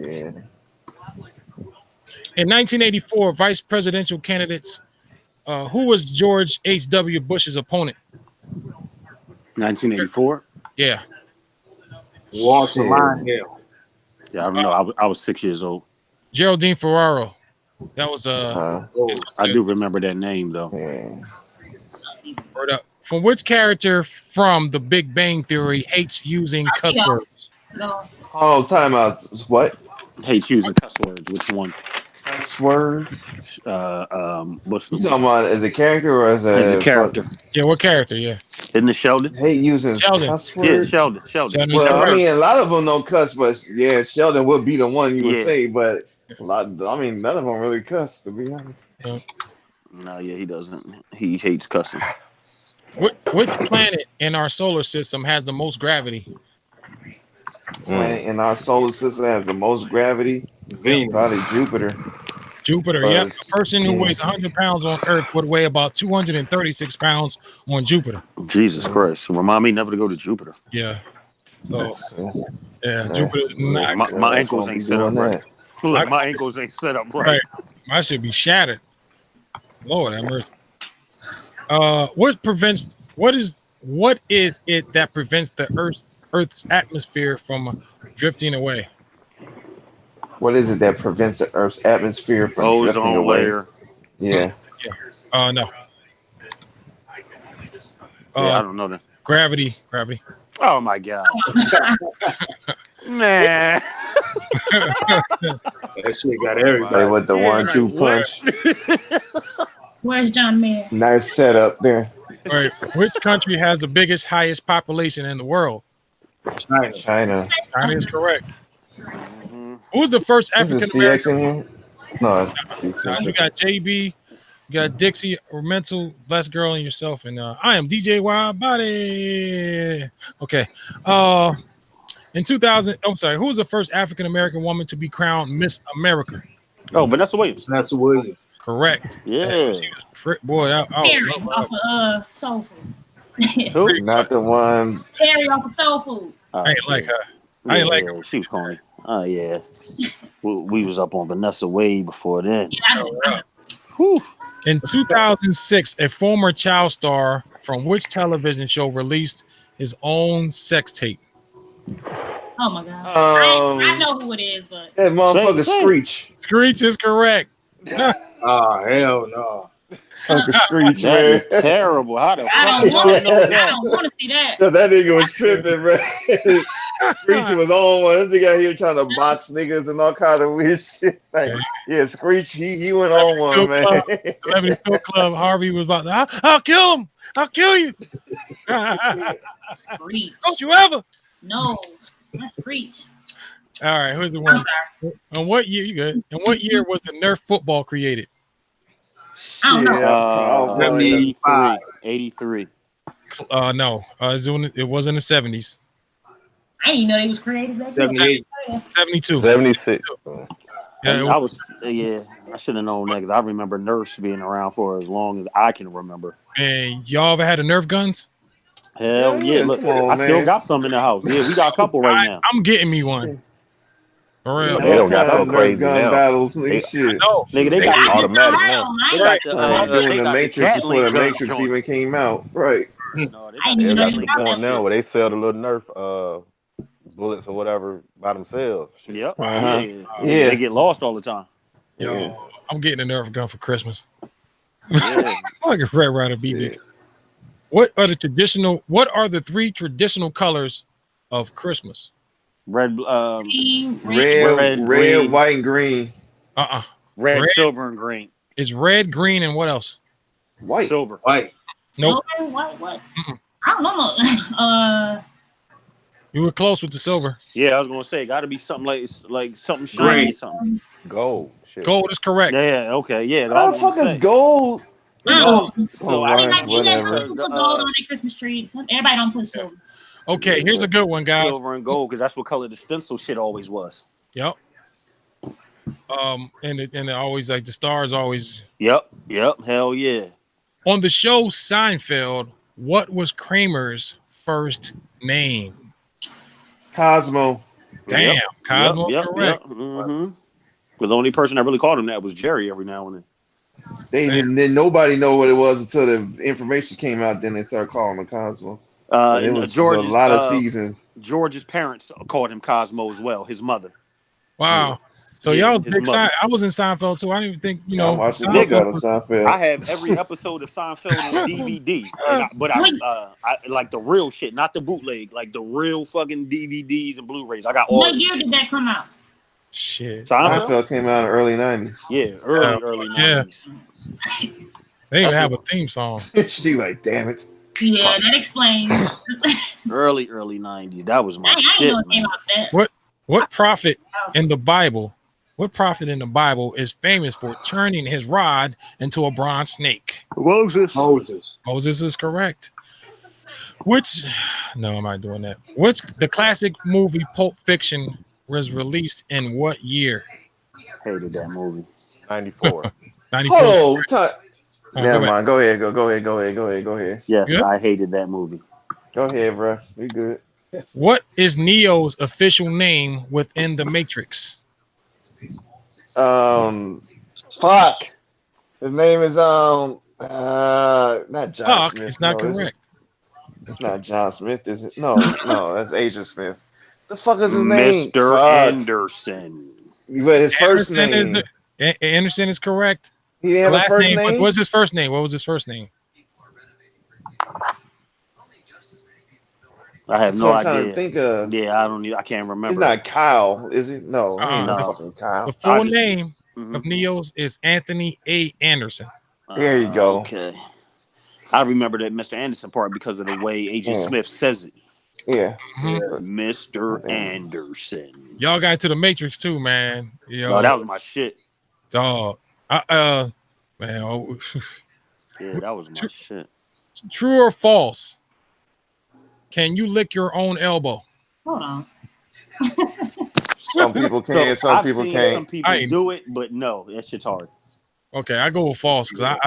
Yeah. In 1984, vice presidential candidates, who was George H.W. Bush's opponent? 1984? Yeah. Walter Lindale. Yeah, I don't know. I was 6 years old. Geraldine Ferraro. That was I do remember that name though. Word up. From which character from The Big Bang Theory hates using cuss words? No. Oh, time out. What? Hates using cuss words. Which one? Cuss words? What's you talking about as a character or as a character? Yeah, what character? Yeah. Isn't it Sheldon? Hate using Sheldon. cuss words? Yeah, Sheldon. Well, I mean, a lot of them don't cuss, but yeah, Sheldon would be the one you would say, but none of them really cuss, to be honest. Yeah. No, yeah, he doesn't. He hates cussing. Which planet in our solar system has the most gravity? Planet in our solar system has the most gravity? Venus. Probably Jupiter. Jupiter, yep. A person who weighs 100 pounds on Earth would weigh about 236 pounds on Jupiter. Jesus Christ. Remind me never to go to Jupiter. Yeah. So, yeah, Jupiter is not. My ankles ain't set up right. Look, my ankles ain't set up right. I should be shattered. Lord have mercy. What is it that prevents the Earth's atmosphere from drifting away? What is it that prevents the Earth's atmosphere from drifting Ozone away? layer. Yeah. No. Yeah, I don't know that. Gravity. Oh my god. Man. That shit got everybody. Play with the 1-2 punch. Where's John Mayer? Nice setup there. All right. Which country has the highest population in the world? China. China is correct. Who was the first African American? No, You got JB, you got Dixie, or Mental, Blessed Girl, and yourself. And I am DJ WIDEBODY. Okay. In 2000, I'm sorry, who was the first African American woman to be crowned Miss America? Oh, Vanessa Williams. Vanessa Williams. Correct. Yeah. Boy, Terry off of Soul Food. Who? Not the one. Terry off of Soul Food. I ain't like her. I ain't like her. She was corny. Oh yeah. we was up on Vanessa way before then. Yeah, In 2006, a former child star from which television show released his own sex tape? oh my god. I know who it is, but That motherfucker Screech. Screech is correct. Oh hell no. Uncle Screech, That man. is terrible. How the fuck I you don't know want that? to see that. That nigga was tripping, bro. Screech was on one. This nigga out here trying to box niggas and all kind of weird shit. Like, yeah, Screech, he went on one, man. Celebrity Film Club. Harvey was about to, I'll kill him. I'll kill you. Screech. Don't you ever. No, that's Screech. All right, who's the one? In what year? You good? In what year was the Nerf football created? I don't know. 83. No. It was in the 70s. I didn't even know they was created back then. 72. 76. Yeah, I should have known that because I remember Nerfs being around for as long as I can remember. And y'all ever had a Nerf guns? Hell yeah! Look, I still got some in the house. Yeah, we got a couple right now. I'm getting me one. For real. They don't got so crazy gun now. battles and shit. No, nigga, they got automatic now. They got the doing the Matrix before the Matrix even came out, right? No, I didn't even know They they got was going now where they sell the little Nerf bullets or whatever by themselves. Yep. Yeah. They get lost all the time. Yo, I'm getting a Nerf gun for Christmas. Yeah. Like a Red Ryder BB. Yeah. What are the three traditional colors of Christmas? Red, red, green. white, and green. Red, silver, and green. It's red, green, and what else? White. Silver. White. Nope. Silver, white, what? I don't know. You were close with the silver. Yeah, I was gonna say, got to be something like something shiny, Green. something. Gold. Shit. Gold is correct. Yeah. Okay. Yeah. How the fuck is gold? So I mean, like, whatever. people put gold on their Christmas tree. Everybody don't put silver. Okay, here's a good one, guys. Silver and gold, because that's what color the stencil shit always was. Yep. And it always like the stars always. Yep. Hell yeah. On the show Seinfeld, what was Kramer's first name? Cosmo. Damn, Cosmo's correct. Mm-hmm. The only person that really called him that was Jerry every now and then. Then nobody know what it was until the information came out. Then they started calling him Cosmo. It was a lot of seasons. George's parents called him Cosmo as well. His mother. Wow. So y'all was big I was in Seinfeld too. I didn't even think I watched the nigga out of Seinfeld. I have every episode of Seinfeld on DVD, but I like the real shit, not the bootleg, like the real fucking DVDs and Blu-rays. I got all. What year did that come out? Shit. Seinfeld came out in the early 90s. Yeah, early 90s. They even have a theme song. She like, damn it. Yeah, that explains. early 90s. That was my I shit, know man. about that. What prophet in the Bible? What prophet in the Bible is famous for turning his rod into a bronze snake? Moses is correct. No, I'm not doing that. What's the classic movie Pulp Fiction was released in what year? Hated that movie. 94. 94. Oh, never mind. Go ahead. Yes, Good? I hated that movie. Go ahead, bro. We good. What is Neo's official name within the Matrix? Fuck. His name is not John Smith. It's not correct. It's not John Smith, is it? No, that's Agent Smith. The fuck is his name? Mr. Anderson. But his first Anderson name. Anderson is correct. He didn't have a first name. What's his first name? What was his first name? I have no idea. Trying to think of. Yeah, I can't remember. It's not Kyle, is it? No, no. Kyle. The full name of Neo's is Anthony A. Anderson. There you go. Okay. I remember that Mr. Anderson part because of the way AJ Smith says it. Yeah. Mr. Anderson. Y'all got to the Matrix too, man. Yo, that was my shit. Dog. Man. Yeah, that was my shit. True or false? Can you lick your own elbow? Hold on. Some people can, some people can't. Some people do it, but no, that shit's hard. Okay, I go with false because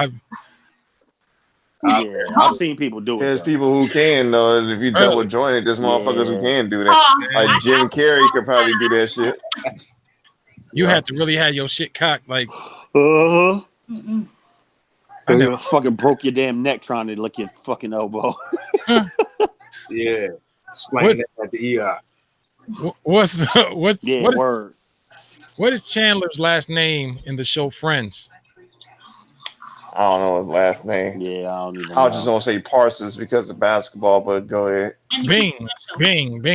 I've seen people do it. There's people who can though. If you double jointed, there's motherfuckers who can do that. Like Jim Carrey could probably do that shit. You had to really have your shit cocked, like. I never fucking broke your damn neck trying to lick your fucking elbow. Yeah, explain that at the ER. What is Chandler's last name in the show Friends? I don't know his last name. Yeah, I don't even know. I was just gonna say Parsons because of basketball, but go ahead. Bing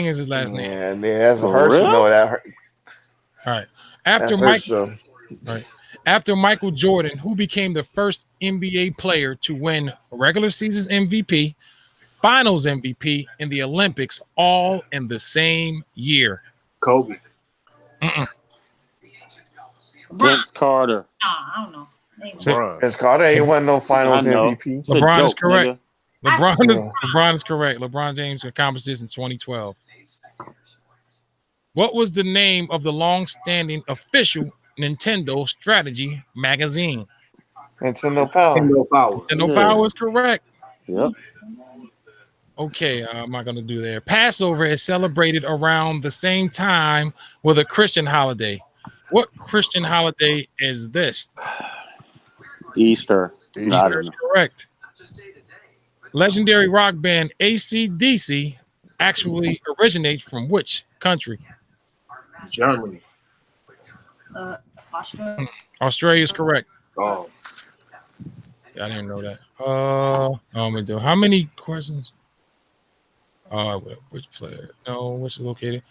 is his last name. Yeah, that's a Herschel. No, that hurt. All right. After Michael Jordan, who became the first NBA player to win regular season MVP, Finals MVP, and the Olympics all in the same year? Kobe. Vince Carter. I don't know. Vince Carter ain't won no Finals MVP. LeBron is correct. LeBron is correct. LeBron James accomplished this in 2012. What was the name of the long-standing official Nintendo strategy magazine? Nintendo Power. Nintendo Power is correct. Yep. Okay, I'm not going to do there. Passover is celebrated around the same time with a Christian holiday. What Christian holiday is this? Easter. Easter is correct. Legendary rock band AC/DC actually originates from which country? Germany. Australia. Australia is correct. Oh. I didn't know that. I'm gonna do. How many questions? Which player? No, which is located?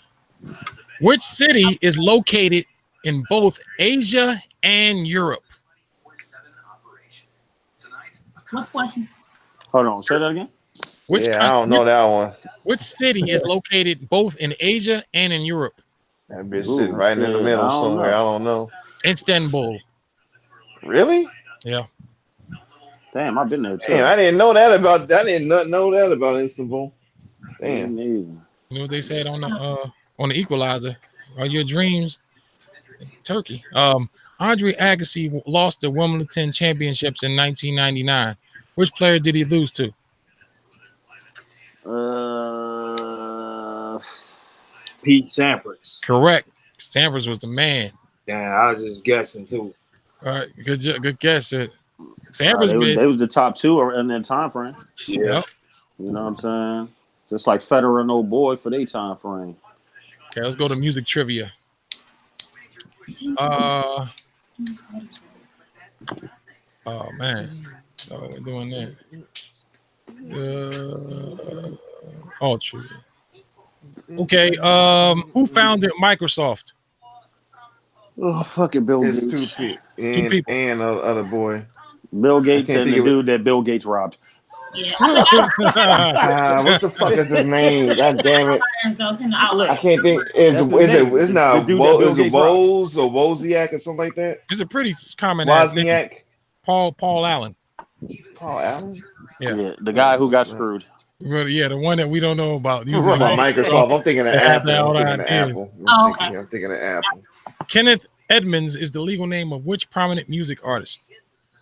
Which city is located in both Asia and Europe? What's the question? Hold on, say that again. I don't know that one. Which city is located both in Asia and in Europe? That bitch sitting right in the middle somewhere. I don't know. Istanbul. Really? Yeah. Damn, I've been there too. Damn, I didn't know that about. I didn't know that about Istanbul. Damn. You know what they said on the Equalizer? Are your dreams Turkey? Andre Agassi lost the Wimbledon Championships in 1999. Which player did he lose to? Pete Sampras. Correct. Sampras was the man. Damn, I was just guessing too. All right, good guess. Sampras they was the top two in that time frame. Yeah. You know what I'm saying? Just like Federer and old boy for their time frame. Okay, let's go to music trivia. Oh man. Oh, we're doing that. True. Okay. Who founded Microsoft? Oh, fucking Bill Gates. Two people. And other boy. Bill Gates and the dude that Bill Gates robbed. What the fuck is his name? God damn it! I can't think. It's not Woz or Wozniak or something like that. It's a pretty common Wozniak. Paul Allen. Paul Allen. Yeah, the guy who got screwed. Yeah, the one that we don't know about. Microsoft. I'm thinking of Apple. I'm thinking of Apple. Kenneth Edmonds is the legal name of which prominent music artist?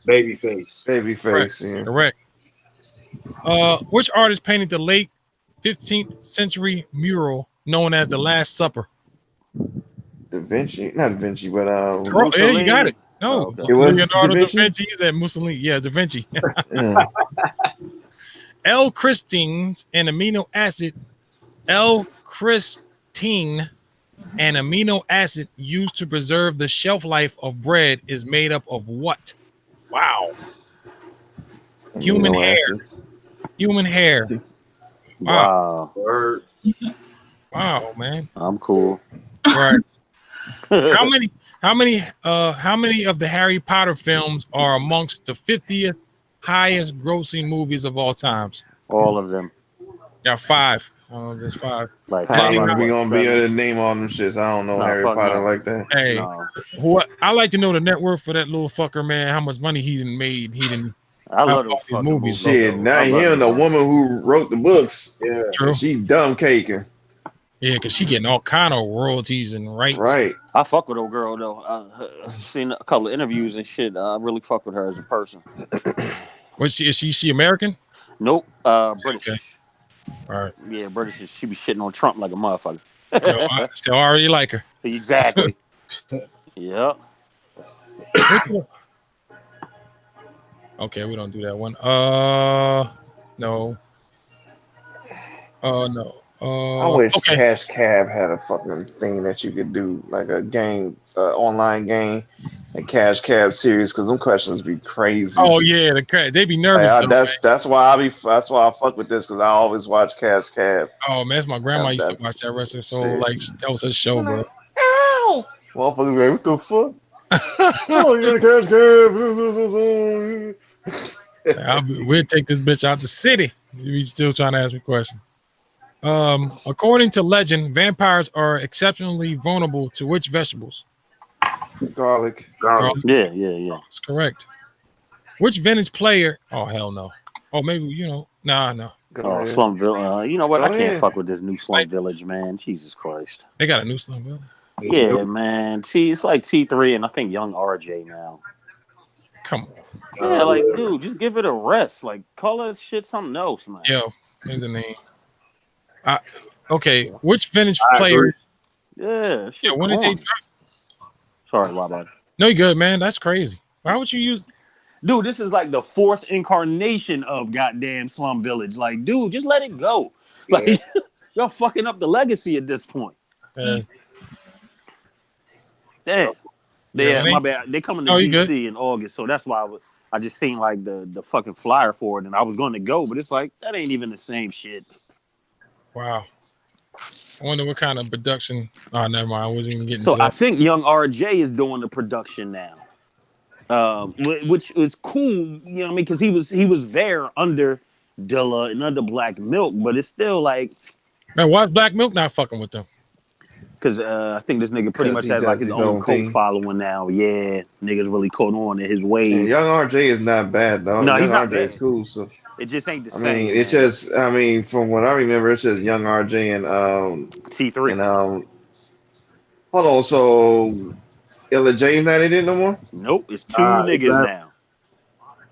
Babyface. Correct. Yeah. Correct. Which artist painted the late 15th century mural known as The Last Supper? Not Da Vinci, but yeah, you got it. No, it was Leonardo da Vinci. He's at Mussolini. Yeah, Da Vinci. L-Crystine, an amino acid, L-Crystine, An amino acid used to preserve the shelf life of bread is made up of what? Wow. Human hair. Human hair. Wow. Wow. Word. Wow, man. I'm cool. Right. How many of the Harry Potter films are amongst the 50th highest grossing movies of all times? All of them. Yeah, 5. There's 5. Like I ain't five out gonna of be what, able to seven? name all them shits. I don't know Nah, Harry fuck Potter no. like that. Hey, No. I like to know the net worth for that little fucker, man. How much money he done made. He didn't. I love those these fucking movies. Shit, though. not I love him. The them. woman who wrote the books. Yeah. True. She dumb caking. Yeah, because she getting all kind of royalties and rights. Right. I fuck with old girl though. I've seen a couple of interviews and shit. I really fuck with her as a person. What is she American? Nope. British. Okay. All right. Yeah, British. She be shitting on Trump like a motherfucker. Still already like her. Exactly. Yep. Okay, we don't do that one. No. No. I wish Cash Cab had a fucking thing that you could do, like a game, online game, a Cash Cab series, because them questions be crazy. Oh yeah, they be nervous. Like, though, that's why I fuck with this, because I always watch Cash Cab. Oh man, that's my grandma used to watch that wrestler. So shit. like that was her show, bro. Ow! Motherfuckers, like, what the fuck? Oh, you got Cash Cab. We'll take this bitch out the city. You still trying to ask me a question? According to legend, vampires are exceptionally vulnerable to which vegetables? Garlic. Yeah. That's correct. Which vintage player? Oh hell no. Oh maybe no. Oh, Slum Village. You know what? I can't ahead. fuck with this new Slum Village, man. Jesus Christ. They got a new Slum Village. Yeah, man. It's like T3 and I think Young RJ now. Come on. Yeah, like, dude, just give it a rest. Like, call that shit something else, man. Yo, here's the name. Okay, which vintage player? Yeah, shit, Yeah, when did they drop? Sorry, my bad. No, you good, man. That's crazy. Why would you use? Dude, this is like the 4th incarnation of goddamn Slum Village. Like, dude, just let it go. Like, y'all fucking up the legacy at this point. Damn. Yeah, my bad. They coming to DC in August, so that's why I just seen like the fucking flyer for it, and I was going to go, but it's like that ain't even the same shit. Wow. I wonder what kind of production. Oh, never mind. I wasn't even getting. So to that. I think Young RJ is doing the production now, which is cool. You know what I mean? Because he was there under Dilla and under Black Milk, but it's still like. Man, why is Black Milk not fucking with them? Because I think this nigga pretty much has like his own cult following now. Yeah, niggas really caught on in his ways. Yeah, Young RJ is not bad though. No, Young he's not RJ bad. is cool. So it just ain't the same. I mean, it's just. I mean, from what I remember, it's just Young RJ and T3 and Hold on, so Illa J's not in it no more? Nope, it's 2 niggas now.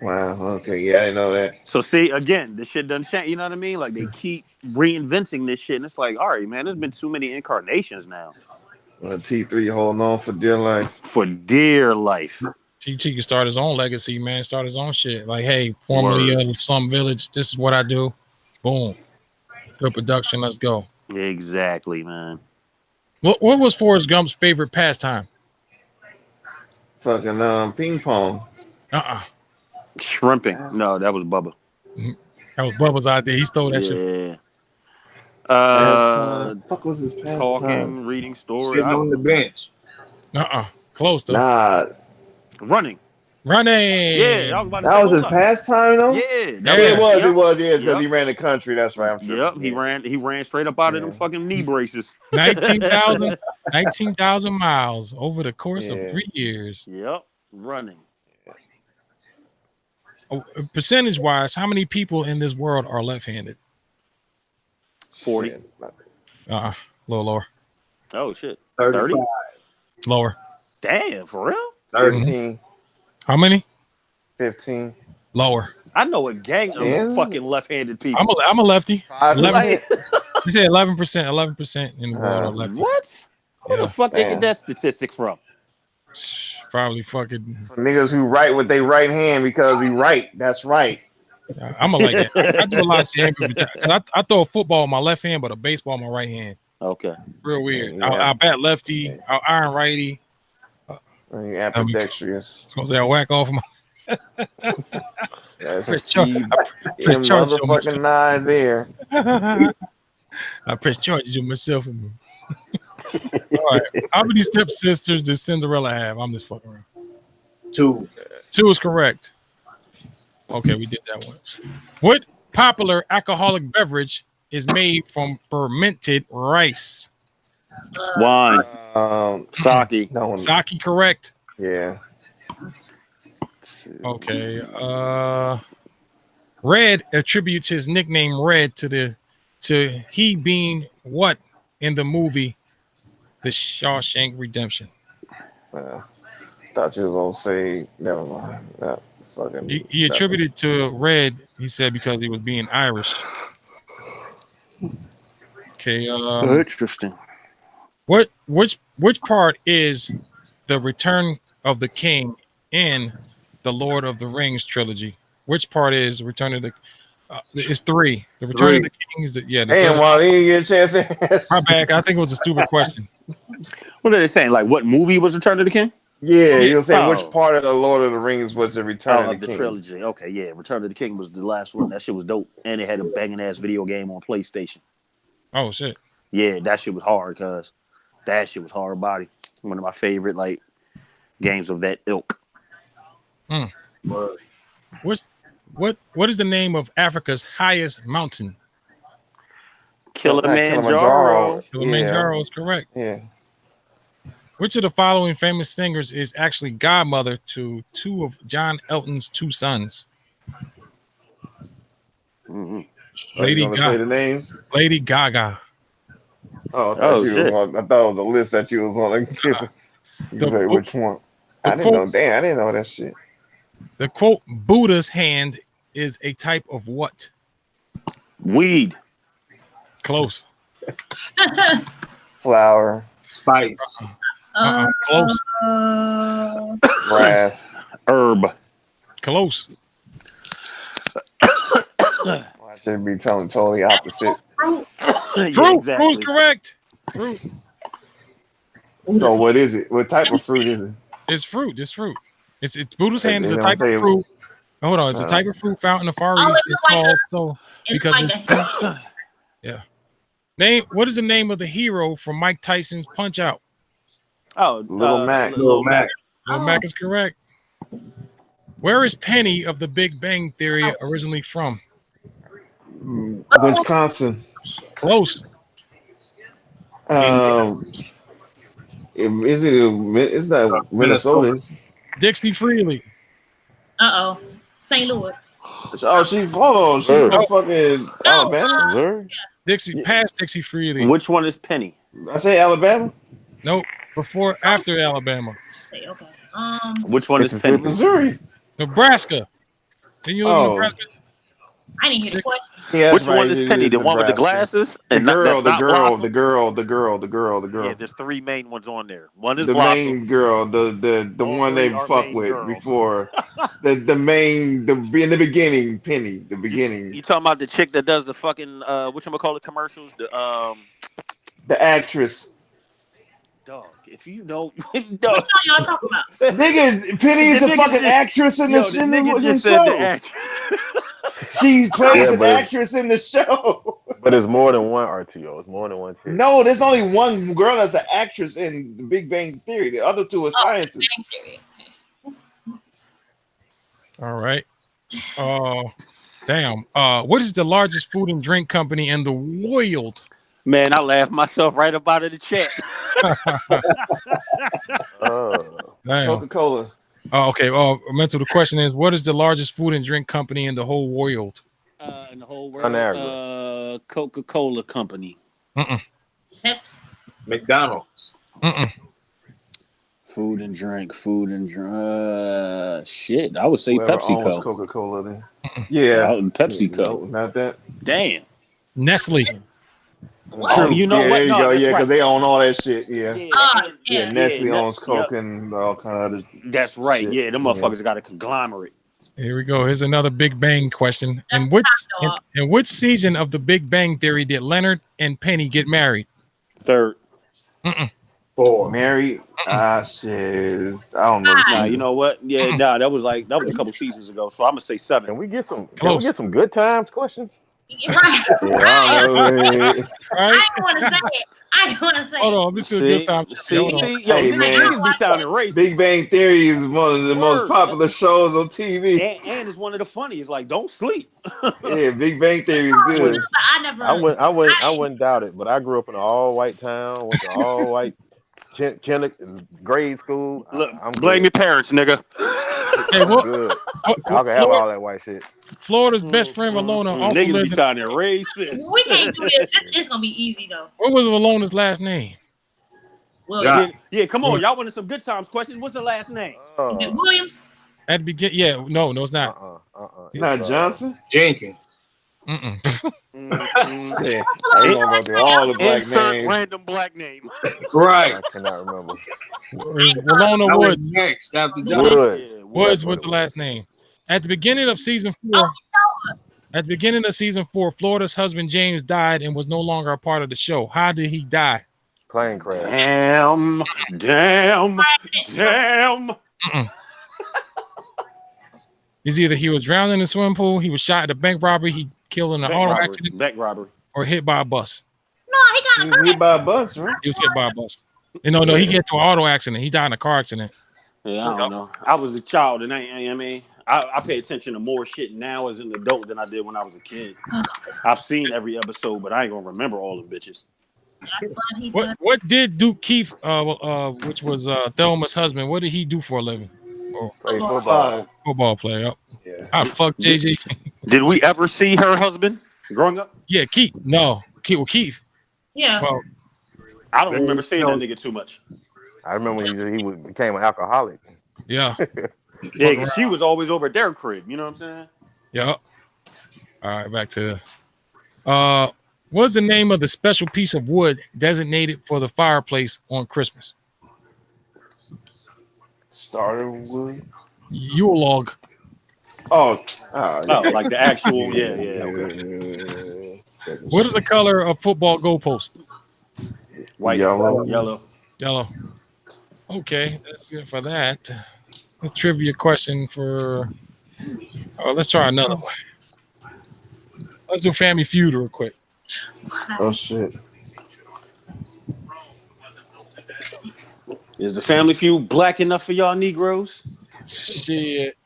Wow. Okay. Yeah, I didn't know that. So see, again, this shit doesn't change. You know what I mean? Like they keep reinventing this shit, and it's like, all right, man, there's been too many incarnations now. Well, T3 holding on for dear life. For dear life. T can start his own legacy, man. Start his own shit. Like, hey, formerly of Slum Village, this is what I do. Boom. Good production. Let's go. Exactly, man. What was Forrest Gump's favorite pastime? Fucking ping pong. Shrimping. No, that was Bubba. That was Bubba's idea. He stole that shit. Fuck was his pastime? Talking, reading stories. Sitting on the bench. Close though. Nah. Running. Yeah, I was about to that say, was his pastime though. Yeah, it was. Yeah, because he ran the country. That's right. I'm sure. Yep, he ran straight up out of them fucking knee braces. 19,000 miles over the course of 3 years. Yep, running. Percentage wise, how many people in this world are left-handed? 40. A little lower. Oh shit. 30. Lower. Damn, for real? 13. How many? 15. Lower. I know a gang of fucking left-handed people. I'm a lefty. 11%. You said 11%. 11% in the world are lefty. What? Where the fuck they get that statistic from? Probably fucking niggas who write with their right hand because we write. That's right. I'm like that. I do a lot of shit. I throw a football with my left hand, but a baseball with my right hand. Okay. Real weird. Yeah. I'll bat lefty. I'll iron righty. Ambidextrous. I was gonna say I'll whack off my. That's a press charge. key. I press charge on Motherfucking 9 there. I press charges on myself. All right. How many stepsisters does Cinderella have? I'm just fucking around. 2. 2 is correct. Okay, we did that one. What popular alcoholic beverage is made from fermented rice? Wine. Sake. No one. Sake, correct. Yeah. Okay. Red attributes his nickname Red to he being what in the movie The Shawshank Redemption? Thought you was gonna say never mind. He attributed to Red, he said, because he was being Irish. Okay. Interesting. Which part is the Return of the King in the Lord of the Rings trilogy? Which part is Return of the? It's 3. The Return of the King is the Damn, well, you didn't get a chance to ask. My bad. I think it was a stupid question. What are they saying? Like, what movie was Return of the King? Yeah, you'll say which part of the Lord of the Rings was the Return of the King? Trilogy. Okay, yeah, Return of the King was the last one. That shit was dope, and it had a banging ass video game on PlayStation. Oh shit. Yeah, that shit was hard, cause that shit was hard body. One of my favorite like games of that ilk. What is the name of Africa's highest mountain? Kilimanjaro. Kilimanjaro is correct. Yeah. Which of the following famous singers is actually godmother to 2 of John Elton's 2 sons? Mm-hmm. Lady Gaga. Say the names? Lady Gaga. Oh, I thought it was a list that you was on. Say which one? I didn't know. Damn, I didn't know that shit. The quote Buddha's hand is a type of what? Weed. Close. Flower. Spice. Close. Grass. Herb. Close. I should be telling totally opposite. Fruit. Fruit. Exactly. Fruit's correct. Fruit. So what is it? What type of fruit is it? It's fruit. It's fruit. It's Buddha's hand is a type of fruit. Hold on, it's a type of fruit found in the Far East. It's called so because it's yeah. What is the name of the hero from Mike Tyson's Punch Out? Oh, Little Mac. Little Mac. Little Mac is correct. Where is Penny of the Big Bang Theory originally from? Wisconsin. Close. It's not Minnesota. Dixie Freely. St. Louis. Oh, she's from fucking Alabama. Dixie past Dixie Freely. Which one is Penny? I say Alabama. Nope. After Alabama. Okay. Which one is Penny? Missouri. Nebraska. Didn't you live in Nebraska? I didn't hear the question. Yeah, which one is Penny? The one with the glasses? And the girl. Yeah, there's 3 main ones on there. One is the Blossom. main girl, the one they fuck with girls. Before. in the beginning, Penny. The beginning. You talking about the chick that does the fucking whatchamacallit commercials? The actress. Dog, if you know, what y'all talking about? Nigga, Penny is a fucking actress in the show. She plays an actress in the show. But it's more than one RTO. It's more than one chick. No, there's only one girl that's an actress in The Big Bang Theory. The other 2 are scientists. Big Bang Theory. All right. Damn. What is the largest food and drink company in the world? Man, I laughed myself right up out of the chat. Coca-Cola. Oh, okay. The question is, what is the largest food and drink company in the whole world? In the whole world, Coca-Cola Company. Pepsi. McDonald's. Food and drink. Shit, I would say PepsiCo. Coca-Cola then. Yeah. PepsiCo. No, not that. Damn. Nestle. Oh, you know what? There you go. Yeah, because they own all that shit. Yeah. Nestle owns Coke and all kind of other. That's right. Shit. Yeah, them motherfuckers got a conglomerate. Here we go. Here's another Big Bang question. In which season of the Big Bang Theory did Leonard and Penny get married? Third. Four. Mary, shit. I don't know. Nah, you know what? Yeah, nah, that was a couple seasons ago. So I'm gonna say 7. Can we get some? Can Close. we get some good times questions? Right. Yeah, I don't know. I didn't want to say it. I didn't want to say Hold it. on, this is a good time. See, Hold on. yo, Hey, man. niggas be sounding racist. Big Bang Theory is one of the most popular shows on TV. And it's one of the funniest. Like, don't sleep. Yeah, Big Bang Theory is good. I wouldn't doubt it, but I grew up in an all-white town, went to all-white grade school. Look, I'm blame your parents, nigga. Hey, what? Good. Y'all can have all that white shit. Florida's best friend Valona also Niggas be lived sounding racist. We can't do this. It's gonna be easy though. What was Valona's last name? Williams. Yeah, come on. Y'all wanted some good times questions. What's the last name? Is it Williams? At the beginning, yeah, no, it's not. Not Johnson? Jenkins. Yeah, I ain't gonna go through all the black Insert names. random black name. Right. I cannot remember. Valona Woods. Next after Johnson. Wood. Woods was the last name. At the beginning of season 4, Florida's husband James died and was no longer a part of the show. How did he die? Plane crash. Damn. It's either he was drowned in a swimming pool, he was shot at a bank robbery, he killed in an auto accident, Bank robbery. or hit by a bus. No, he got He was hit by a bus, right? He was hit by a bus. No, he get to an auto accident. He died in a car accident. Yeah, I don't know. I was a child, and I pay attention to more shit now as an adult than I did when I was a kid. I've seen every episode, but I ain't gonna remember all the bitches. What did Duke Keith, which was Thelma's husband, what did he do for a living? Play football. Football player. Yep. Yeah. I fuck JJ. Did we ever see her husband growing up? Yeah, Keith. No, Keith. Yeah. Well, I don't remember seeing that nigga too much. I remember he became an alcoholic. Yeah. Yeah, because she was always over at their crib. You know what I'm saying? Yeah. All right, back to what's the name of the special piece of wood designated for the fireplace on Christmas? Starter wood. Yule log. Oh, like the actual. Yeah. Okay. What is the color of football goalpost? White, yellow. Okay, that's good for that. A trivia question for. Oh, let's try another one. Let's do Family Feud real quick. Oh shit. Is the Family Feud black enough for y'all Negroes? Shit.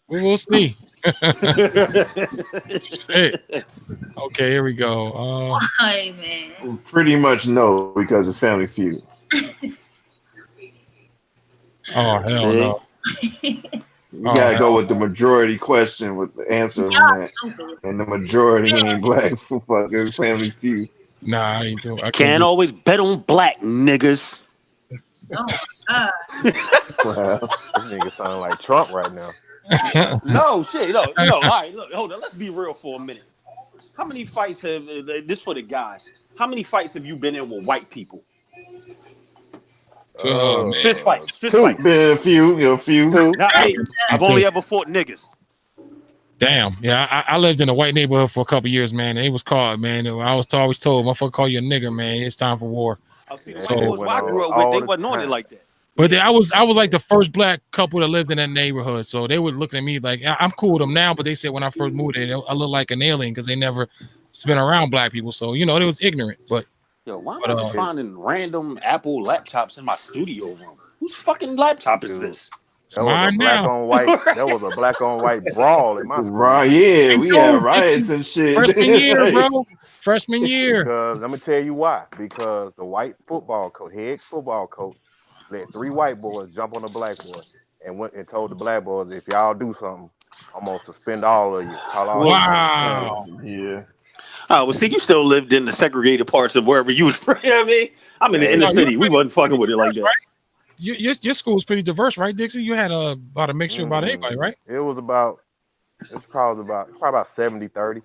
We will see. Shit. Okay, here we go. Hey, man. Pretty much no, because it's Family Feud. Oh, hell no. You gotta go with the majority question with the answer on that. And the majority ain't black for fucking Family Feud. Nah, I ain't doing it. Can't always bet on black niggas. Oh, Wow. This nigga sound like Trump right now. No, shit. No. All right, look, hold on. Let's be real for a minute. How many fights have this for the guys? How many fights have you been in with white people? Fist fights. Been a few. Now, hey, I've only ever fought niggas. Damn. Yeah, I lived in a white neighborhood for a couple years, man. And it was called, man. I was always told, motherfucker, call you a nigger, man. It's time for war. So I grew up with, they wasn't on it like that. But I was like the first black couple that lived in that neighborhood. So they would look at me like, I'm cool with them now, but they said when I first moved there, I look like an alien because they never been around black people. So, it was ignorant. But yo, why am I just finding random Apple laptops in my studio room? Whose fucking laptop is this? That was a black on white. That was a black on white brawl in my right. Yeah, we had riots and shit. Freshman year, bro. Freshman year. Because let me tell you why. Because the white head football coach, let 3 white boys jump on a black boy and went and told the black boys, if y'all do something, I'm gonna suspend all of you. Wow. Yeah. Oh, well, see, you still lived in the segregated parts of wherever you was from. I mean, I'm in the inner city. We wasn't fucking with it like that. Right? Your school's pretty diverse, right, Dixie? You had about a mixture about everybody, right? It was probably about 70-30.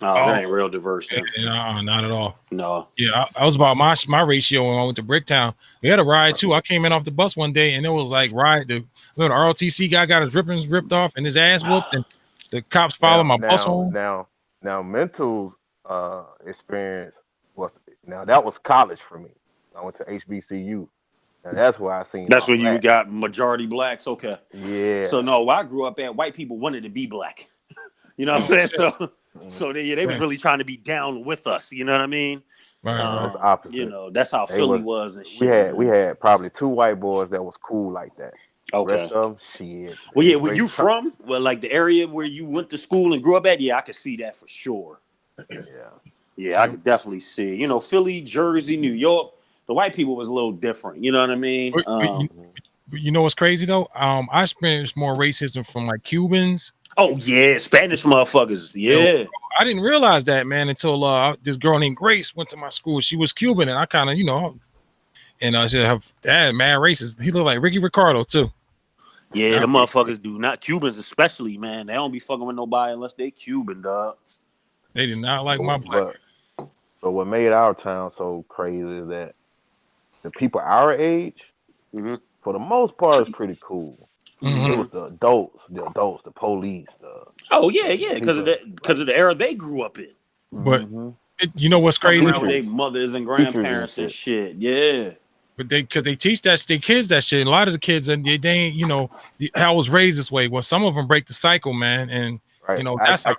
Oh, that ain't real diverse. No, not at all. No. Yeah, I was about my ratio when I went to Bricktown. We had a ride too. I came in off the bus one day and it was like the ROTC guy got his ribbons ripped off and his ass whooped, and the cops followed my bus home. Now, Mental's experience was Now that was college for me. I went to HBCU. And that's where I seen. That's when you got majority blacks. Okay. Yeah. So no, where I grew up at, white people wanted to be black. You know what I'm saying? So they was really trying to be down with us. You know what I mean? Right. Opposite. You know, that's how Philly was and shit. We had probably 2 white boys that was cool like that. Okay. Rest of them, shit. Well, yeah, where you from? Well, like the area where you went to school and grew up at? Yeah, I could see that for sure. Yeah, I could definitely see. You know, Philly, Jersey, New York, the white people was a little different. You know what I mean? You know what's crazy though? I experienced more racism from like Cubans. Oh yeah, Spanish motherfuckers. Yeah, I didn't realize that, man, until this girl named Grace went to my school. She was Cuban, and I kind of, and I said, "Her dad, mad racist. He looked like Ricky Ricardo too." Yeah, the motherfuckers do not. Cubans especially, man. They don't be fucking with nobody unless they Cuban, dog. They did not like my black. So what made our town so crazy is that the people our age, for the most part, is pretty cool. It was the adults, the police. Oh yeah, because of the era they grew up in. But you know what's crazy? Their mothers and grandparents and shit. Yeah. But because they teach their kids that shit. And a lot of the kids, and they ain't, I was raised this way. Well, some of them break the cycle, man, and that's I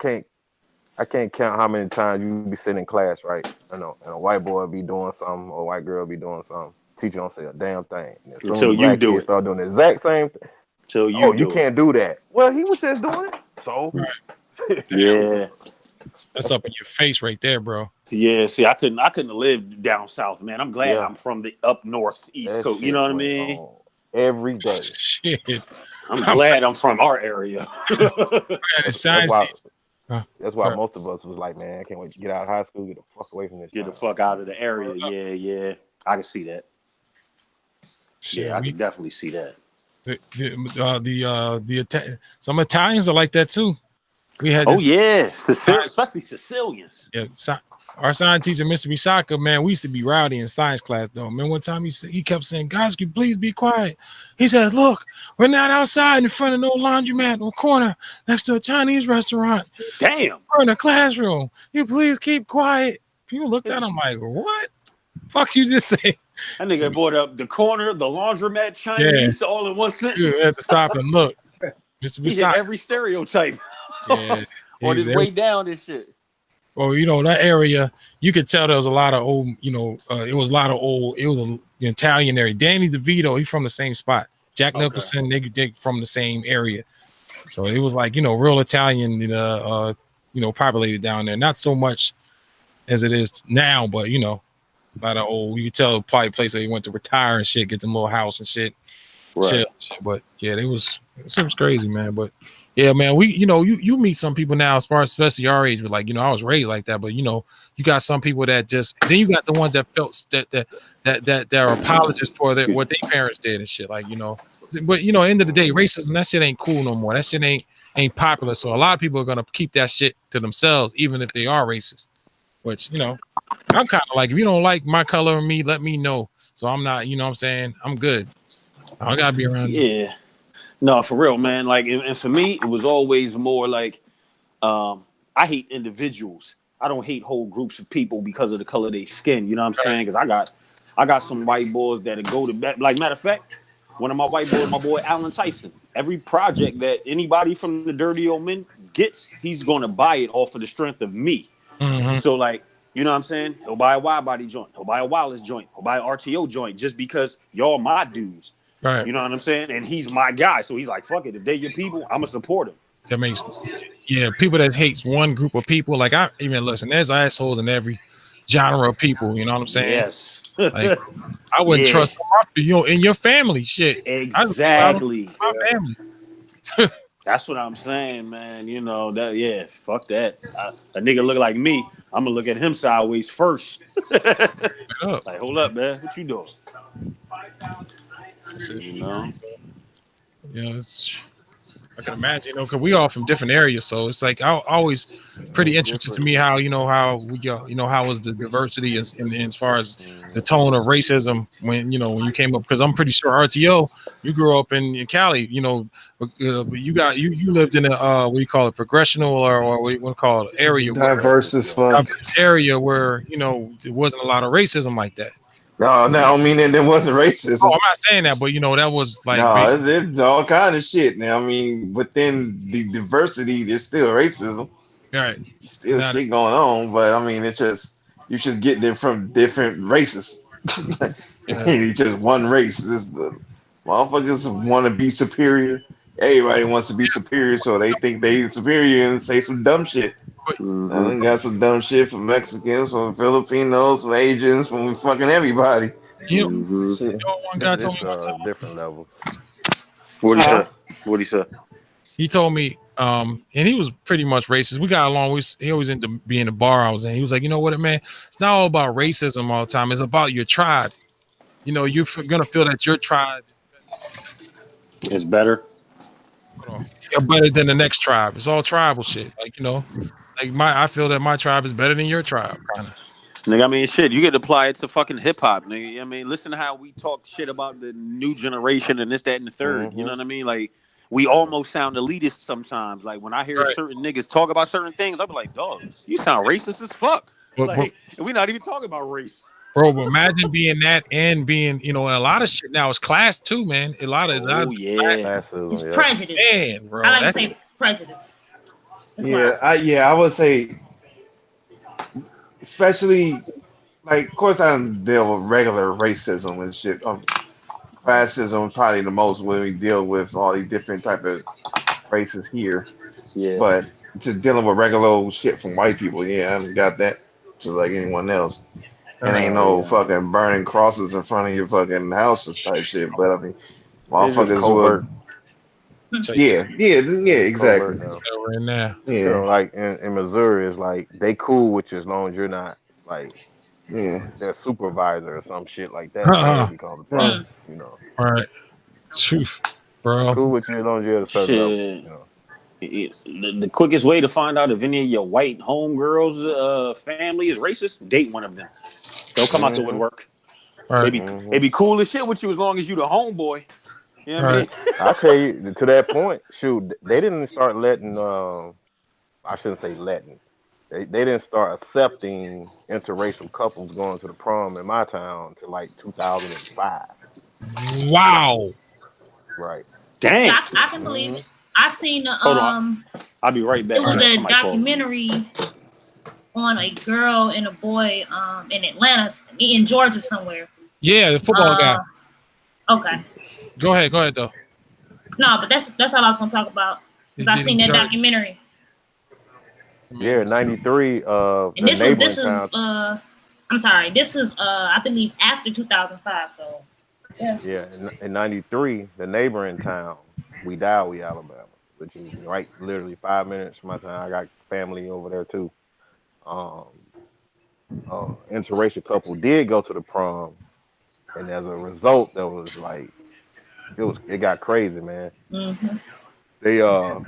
can't count how many times you be sitting in class, right? And a white boy be doing something, or a white girl be doing something. Teacher don't say a damn thing. Until you do it. Start doing the exact same thing. Until you can't do that. Well, he was just doing it. So yeah. That's up in your face right there, bro. Yeah, see, I couldn't live down south, man. I'm glad I'm from the up north East Coast. You know what I mean? Every day. Shit. I'm glad I'm from our area. That's why most of us was like, man, I can't wait to get out of high school, get the fuck away from this. Get the fuck out of the area. Yeah. I can see that. Yeah, I can definitely see that. Some Italians are like that too. We had especially Sicilians. Yeah, our science teacher, Mr. Misaka, man, we used to be rowdy in science class though. Man, one time he kept saying, "Guys, can you please be quiet?" He said, "Look, we're not outside in front of no laundromat or corner next to a Chinese restaurant. Damn, we're in a classroom. You please keep quiet." People looked at him like, "What? Fuck you just say?" That nigga brought up the corner, the laundromat, Chinese, all in one sentence. You had to stop and look. Mr. He hit every stereotype. Yeah, on his way down this shit. Well, that area, you could tell there was a lot of old, it was an Italian area. Danny DeVito, he from the same spot. Jack Nicholson, they from the same area. So it was like, real Italian, populated down there. Not so much as it is now, but, a lot of old, you could tell probably a place where he went to retire and shit, get them little house and shit. Right. But yeah, it was crazy, man. But yeah, man, you meet some people now, especially our age, but like, I was raised like that, but you got some people that just, then you got the ones that felt that are apologists for what their parents did and shit, like, but end of the day, racism, that shit ain't cool no more. That shit ain't popular. So a lot of people are gonna keep that shit to themselves, even if they are racist. Which, I'm kind of like, if you don't like my color or me, let me know. So I'm not, what I'm saying, I'm good. I gotta be around you. Yeah. No, for real, man. Like, and for me, it was always more like, I hate individuals. I don't hate whole groups of people because of the color of their skin. You know what I'm saying? Because I got some white boys that go to bed. Like, matter of fact, one of my white boys, my boy Alan Tyson. Every project that anybody from the Dirty Old Men gets, he's gonna buy it off of the strength of me. Mm-hmm. So, like, you know what I'm saying? He'll buy a Widebody joint. He'll buy a Wallace joint. He'll buy an RTO joint just because y'all my dudes. Right. You know what I'm saying? And he's my guy. So he's like, fuck it. If they your people, I'm going to support him. That makes, people that hates one group of people. Like, listen, there's assholes in every genre of people. You know what I'm saying? Yes. Like, I wouldn't trust in your family. Shit. Exactly. My family. That's what I'm saying, man. Fuck that. A nigga look like me, I'm gonna look at him sideways first. Like, hold up, man. What you doing? Yeah, I can imagine, you know, because we all from different areas, so it's like I always pretty interesting to me how how we how was the diversity as far as the tone of racism when when you came up, because I'm pretty sure RTO, you grew up in Cali, but you lived in a what do you call it, progressional or what do you want to call it, It's area where diverse as fuck. diverse area where there wasn't a lot of racism like that. No, I don't mean that there wasn't Oh, racism. I'm not saying that, but that was like No, big. it's all kind of shit. Now, I mean, within the diversity, there's still racism. Right. Still Not, shit going on, but I mean, you just getting it from different races. It's just one race. This the motherfuckers want to be superior. Everybody wants to be superior, so they think they superior and say some dumb shit. I think got some dumb shit from Mexicans, from Filipinos, from Asians, from fucking everybody. One guy told me one time. Different levels. What he said? What he said? He told me, and he was pretty much racist. We got along. He always ended up being the bar I was in. He was like, you know what, man? It's not all about racism all the time. It's about your tribe. You're gonna feel that your tribe is better. You're better than the next tribe. It's all tribal shit. I feel that my tribe is better than your tribe, kind of. Nigga, I mean, shit, you get to apply it to fucking hip hop, nigga. I mean, listen to how we talk shit about the new generation and this, that, and the third. You know what I mean? Like, we almost sound elitist sometimes. Like, when I hear certain niggas talk about certain things, I'll be like, dog, you sound racist as fuck. And we're not even talking about race. Bro, but imagine being that and being, a lot of shit now is class too, man. A lot of it's prejudice. Man, bro, I like to say prejudice. I would say, especially, like, of course, I don't deal with regular racism and shit. Classism probably the most when we deal with all these different type of races here. Yeah. But just dealing with regular old shit from white people, I haven't got that just like anyone else. And ain't no fucking burning crosses in front of your fucking houses type shit. But I mean, motherfuckers would. Yeah, exactly. Right now. Yeah. Like in Missouri, it's like they cool with you as long as you're not like their supervisor or some shit like that. They call the problem, All right. Truth, bro. Cool with you as long as you're at a certain level, The quickest way to find out if any of your white homegirls' family is racist, date one of them. They'll come out to woodwork. They be cool as shit with you as long as you the homeboy. You know what I mean? I'll tell you, to that point, shoot, they didn't start letting, I shouldn't say letting, they didn't start accepting interracial couples going to the prom in my town till like 2005. Wow. Right. Dang. I can believe it. I seen Hold on. I'll be right back. It was a documentary on a girl and a boy in Atlanta, in Georgia somewhere. Yeah, the football guy. Okay. Go ahead though. No, but that's all I was gonna talk about. Because I seen that documentary. Yeah, 93. And this was I'm sorry, this was I believe after 2005. So yeah, in 93, the neighboring town, WIDEBODY, Alabama, which is right literally 5 minutes from my town. I got family over there too. Interracial couple did go to the prom, and as a result, there was like it got crazy, man. They I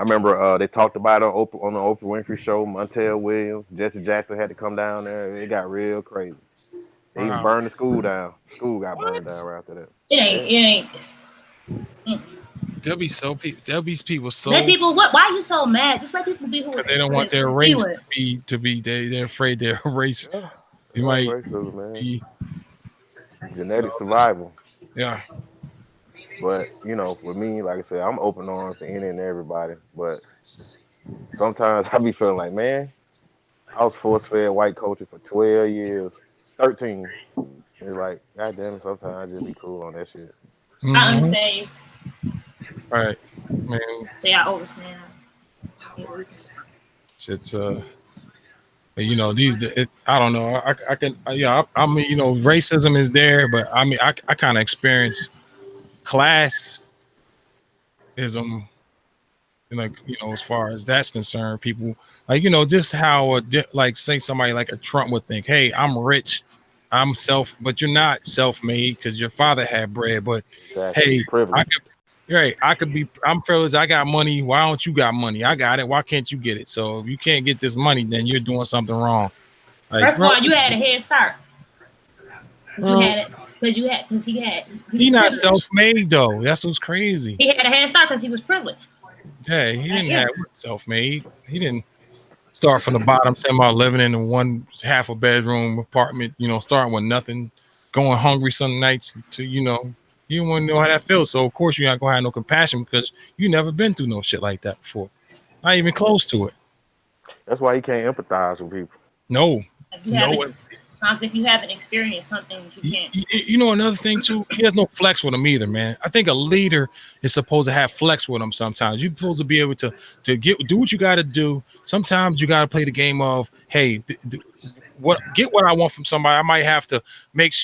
remember they talked about it on the Oprah Winfrey show. Montel Williams, Jesse Jackson had to come down there. It got real crazy. They even burned the school down. School got burned down right after that. It ain't. There'll be people so. Let people. Why are you so mad? Just let people be who they don't want their race to be. They're afraid their race. You might be genetic survival. Yeah. But with me, like I said, I'm open arms to any and everybody. But sometimes I be feeling like, man, I was force-fed white culture for 12 years, 13. It's like, goddamn it, sometimes I just be cool on that shit. I understand you. All right, man. See, I understand. It's I don't know. I can, I mean, racism is there, but I mean, I kind of experience classism, as far as that's concerned. People like, just how, like, say somebody like a Trump would think, hey, I'm rich, but you're not self-made because your father had bread. But hey, Right. I'm privileged. I got money. Why don't you got money? I got it. Why can't you get it? So if you can't get this money, then you're doing something wrong. Like, first of all, you had a head start. But you had it because he not self-made though. That's what's crazy. He had a head start because he was privileged. Yeah, he didn't have self-made. He didn't start from the bottom. Saying about living in a one half a bedroom apartment. Starting with nothing, going hungry some nights to you don't want to know how that feels. So of course you're not gonna have no compassion because you never been through no shit like that before. Not even close to it. That's why he can't empathize with people. No. Sometimes if you haven't experienced something, you can't. Another thing too, he has no flex with him either, man. I think a leader is supposed to have flex with him sometimes. You're supposed to be able to do what you got to do. Sometimes you got to play the game of, hey, get what I want from somebody. I might have to make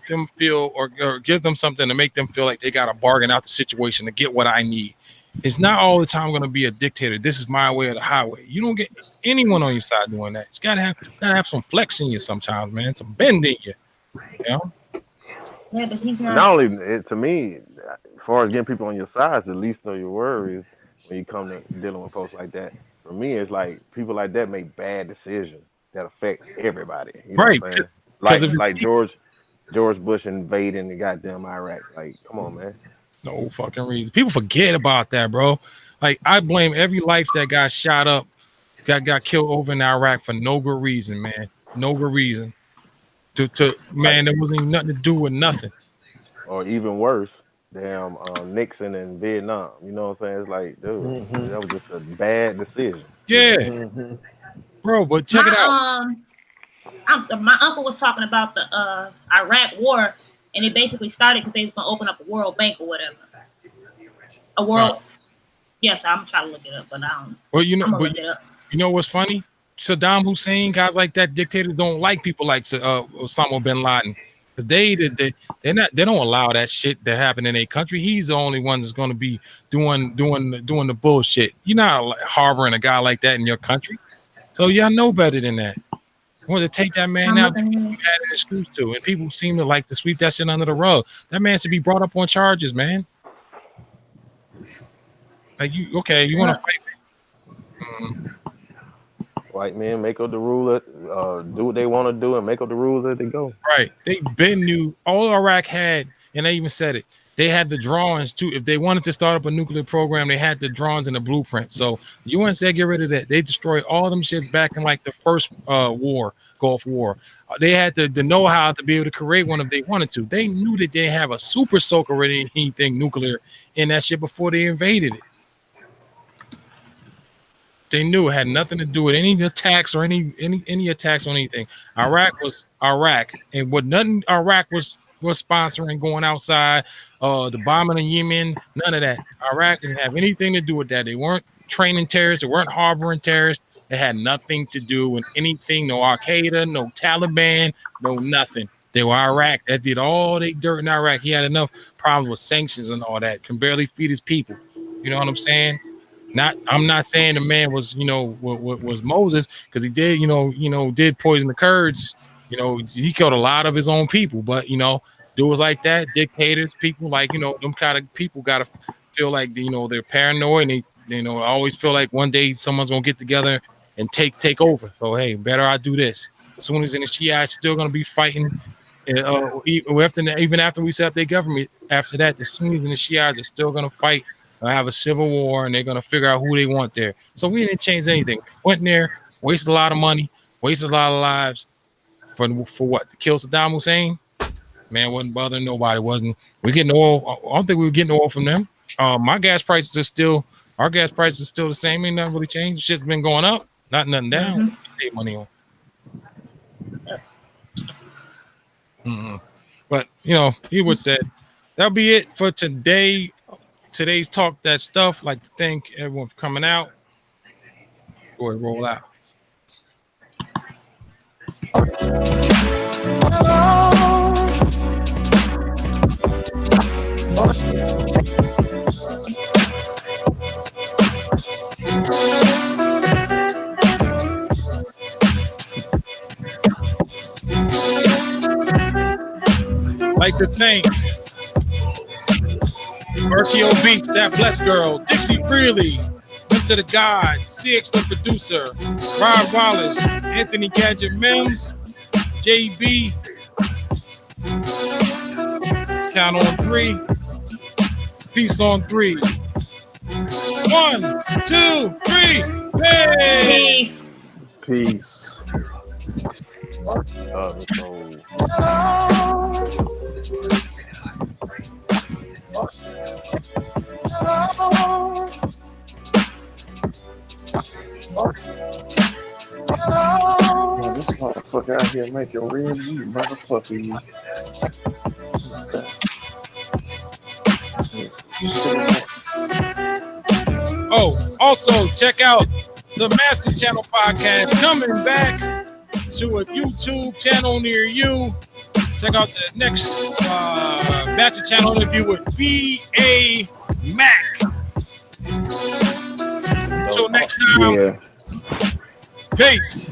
them feel or give them something to make them feel like they got to bargain out the situation to get what I need. It's not all the time going to be a dictator. This is my way or the highway. You don't get anyone on your side doing that. It's gotta have some flex in you sometimes, man. Some bend in you. Yeah, but he's not. Not only to me, as far as getting people on your side, at least know your worries when you come to dealing with folks like that. For me, it's like people like that make bad decisions that affect everybody. You know right? What I'm saying? Like George Bush invading the goddamn Iraq. Like, come on, man. No fucking reason. People forget about that, bro. Like, I blame every life that got shot up, got killed over in Iraq for no good reason, man. No good reason. Man, there wasn't even nothing to do with nothing. Or even worse, damn Nixon in Vietnam. You know what I'm saying? It's like, dude, that was just a bad decision. Yeah. Bro, but check it out. My uncle was talking about the Iraq war. And it basically started because they was gonna open up a World Bank or whatever. A world. Right. Yes, I'm trying to look it up, but I don't. Well, you know what's funny? Saddam Hussein, guys like that, dictators don't like people like Osama bin Laden, because they don't allow that shit to happen in their country. He's the only one that's going to be doing the bullshit. You're not harboring a guy like that in your country, so y'all know better than that. Want to take that man out, had an excuse to, and people seem to like to sweep that shit under the rug. That man should be brought up on charges, man. Like, you want to fight? White men make up the rule, do what they want to do, and make up the rules as they go. Right? They been knew all Iraq had, and they even said it. They had the drawings too. If they wanted to start up a nuclear program, they had the drawings and the blueprint. So the UN said get rid of that. They destroyed all them shits back in like the first Gulf War. They had the know-how to be able to create one if they wanted to. They knew that they have a super soaker or anything nuclear in that shit before they invaded it. They knew it had nothing to do with any attacks or any attacks on anything. Iraq was Iraq, and what nothing Iraq was sponsoring, going outside, the bombing in Yemen, none of that. Iraq didn't have anything to do with that. They weren't training terrorists. They weren't harboring terrorists. It had nothing to do with anything. No Al Qaeda, no Taliban, no nothing. They were Iraq. That did all they dirt in Iraq. He had enough problems with sanctions and all that. Can barely feed his people. You know what I'm saying? I'm not saying the man was, was Moses, because he did, did poison the Kurds. He killed a lot of his own people, but dudes like that, dictators, people like, them kind of people gotta feel like they're paranoid, and they always feel like one day someone's gonna get together and take over. So hey, better I do this. As soon as the Shiites still gonna be fighting, even after we set up their government. After that, the Sunnis and the Shiites are still gonna fight. Have a civil war, and they're gonna figure out who they want there. So we didn't change anything. Went in there, wasted a lot of money, wasted a lot of lives for what? To kill Saddam Hussein? Man, wasn't bothering nobody. We getting oil? I don't think we were getting oil from them. Our gas prices are still the same. Ain't nothing really changed. Shit's been going up, nothing down. Mm-hmm. Save money on. Mm-hmm. But he would say that'll be it for today. Today's Talk That Stuff. Like to thank everyone for coming out. Go ahead, roll out. Like to thank RTO Beats, That Blessed Girl, Dixie Freely, Him to the God, CX the Producer, Rob Wallace, Anthony Gadget Mims, JB. Count on 3. Peace on 3. 1, 2, 3. Peace. Peace. Man, this motherfucker out here making ribs, you motherfucker. Oh, also check out the Master Channel podcast coming back to a YouTube channel near you. Check out the next Master Channel interview with B.A. Mac. Until next time, peace.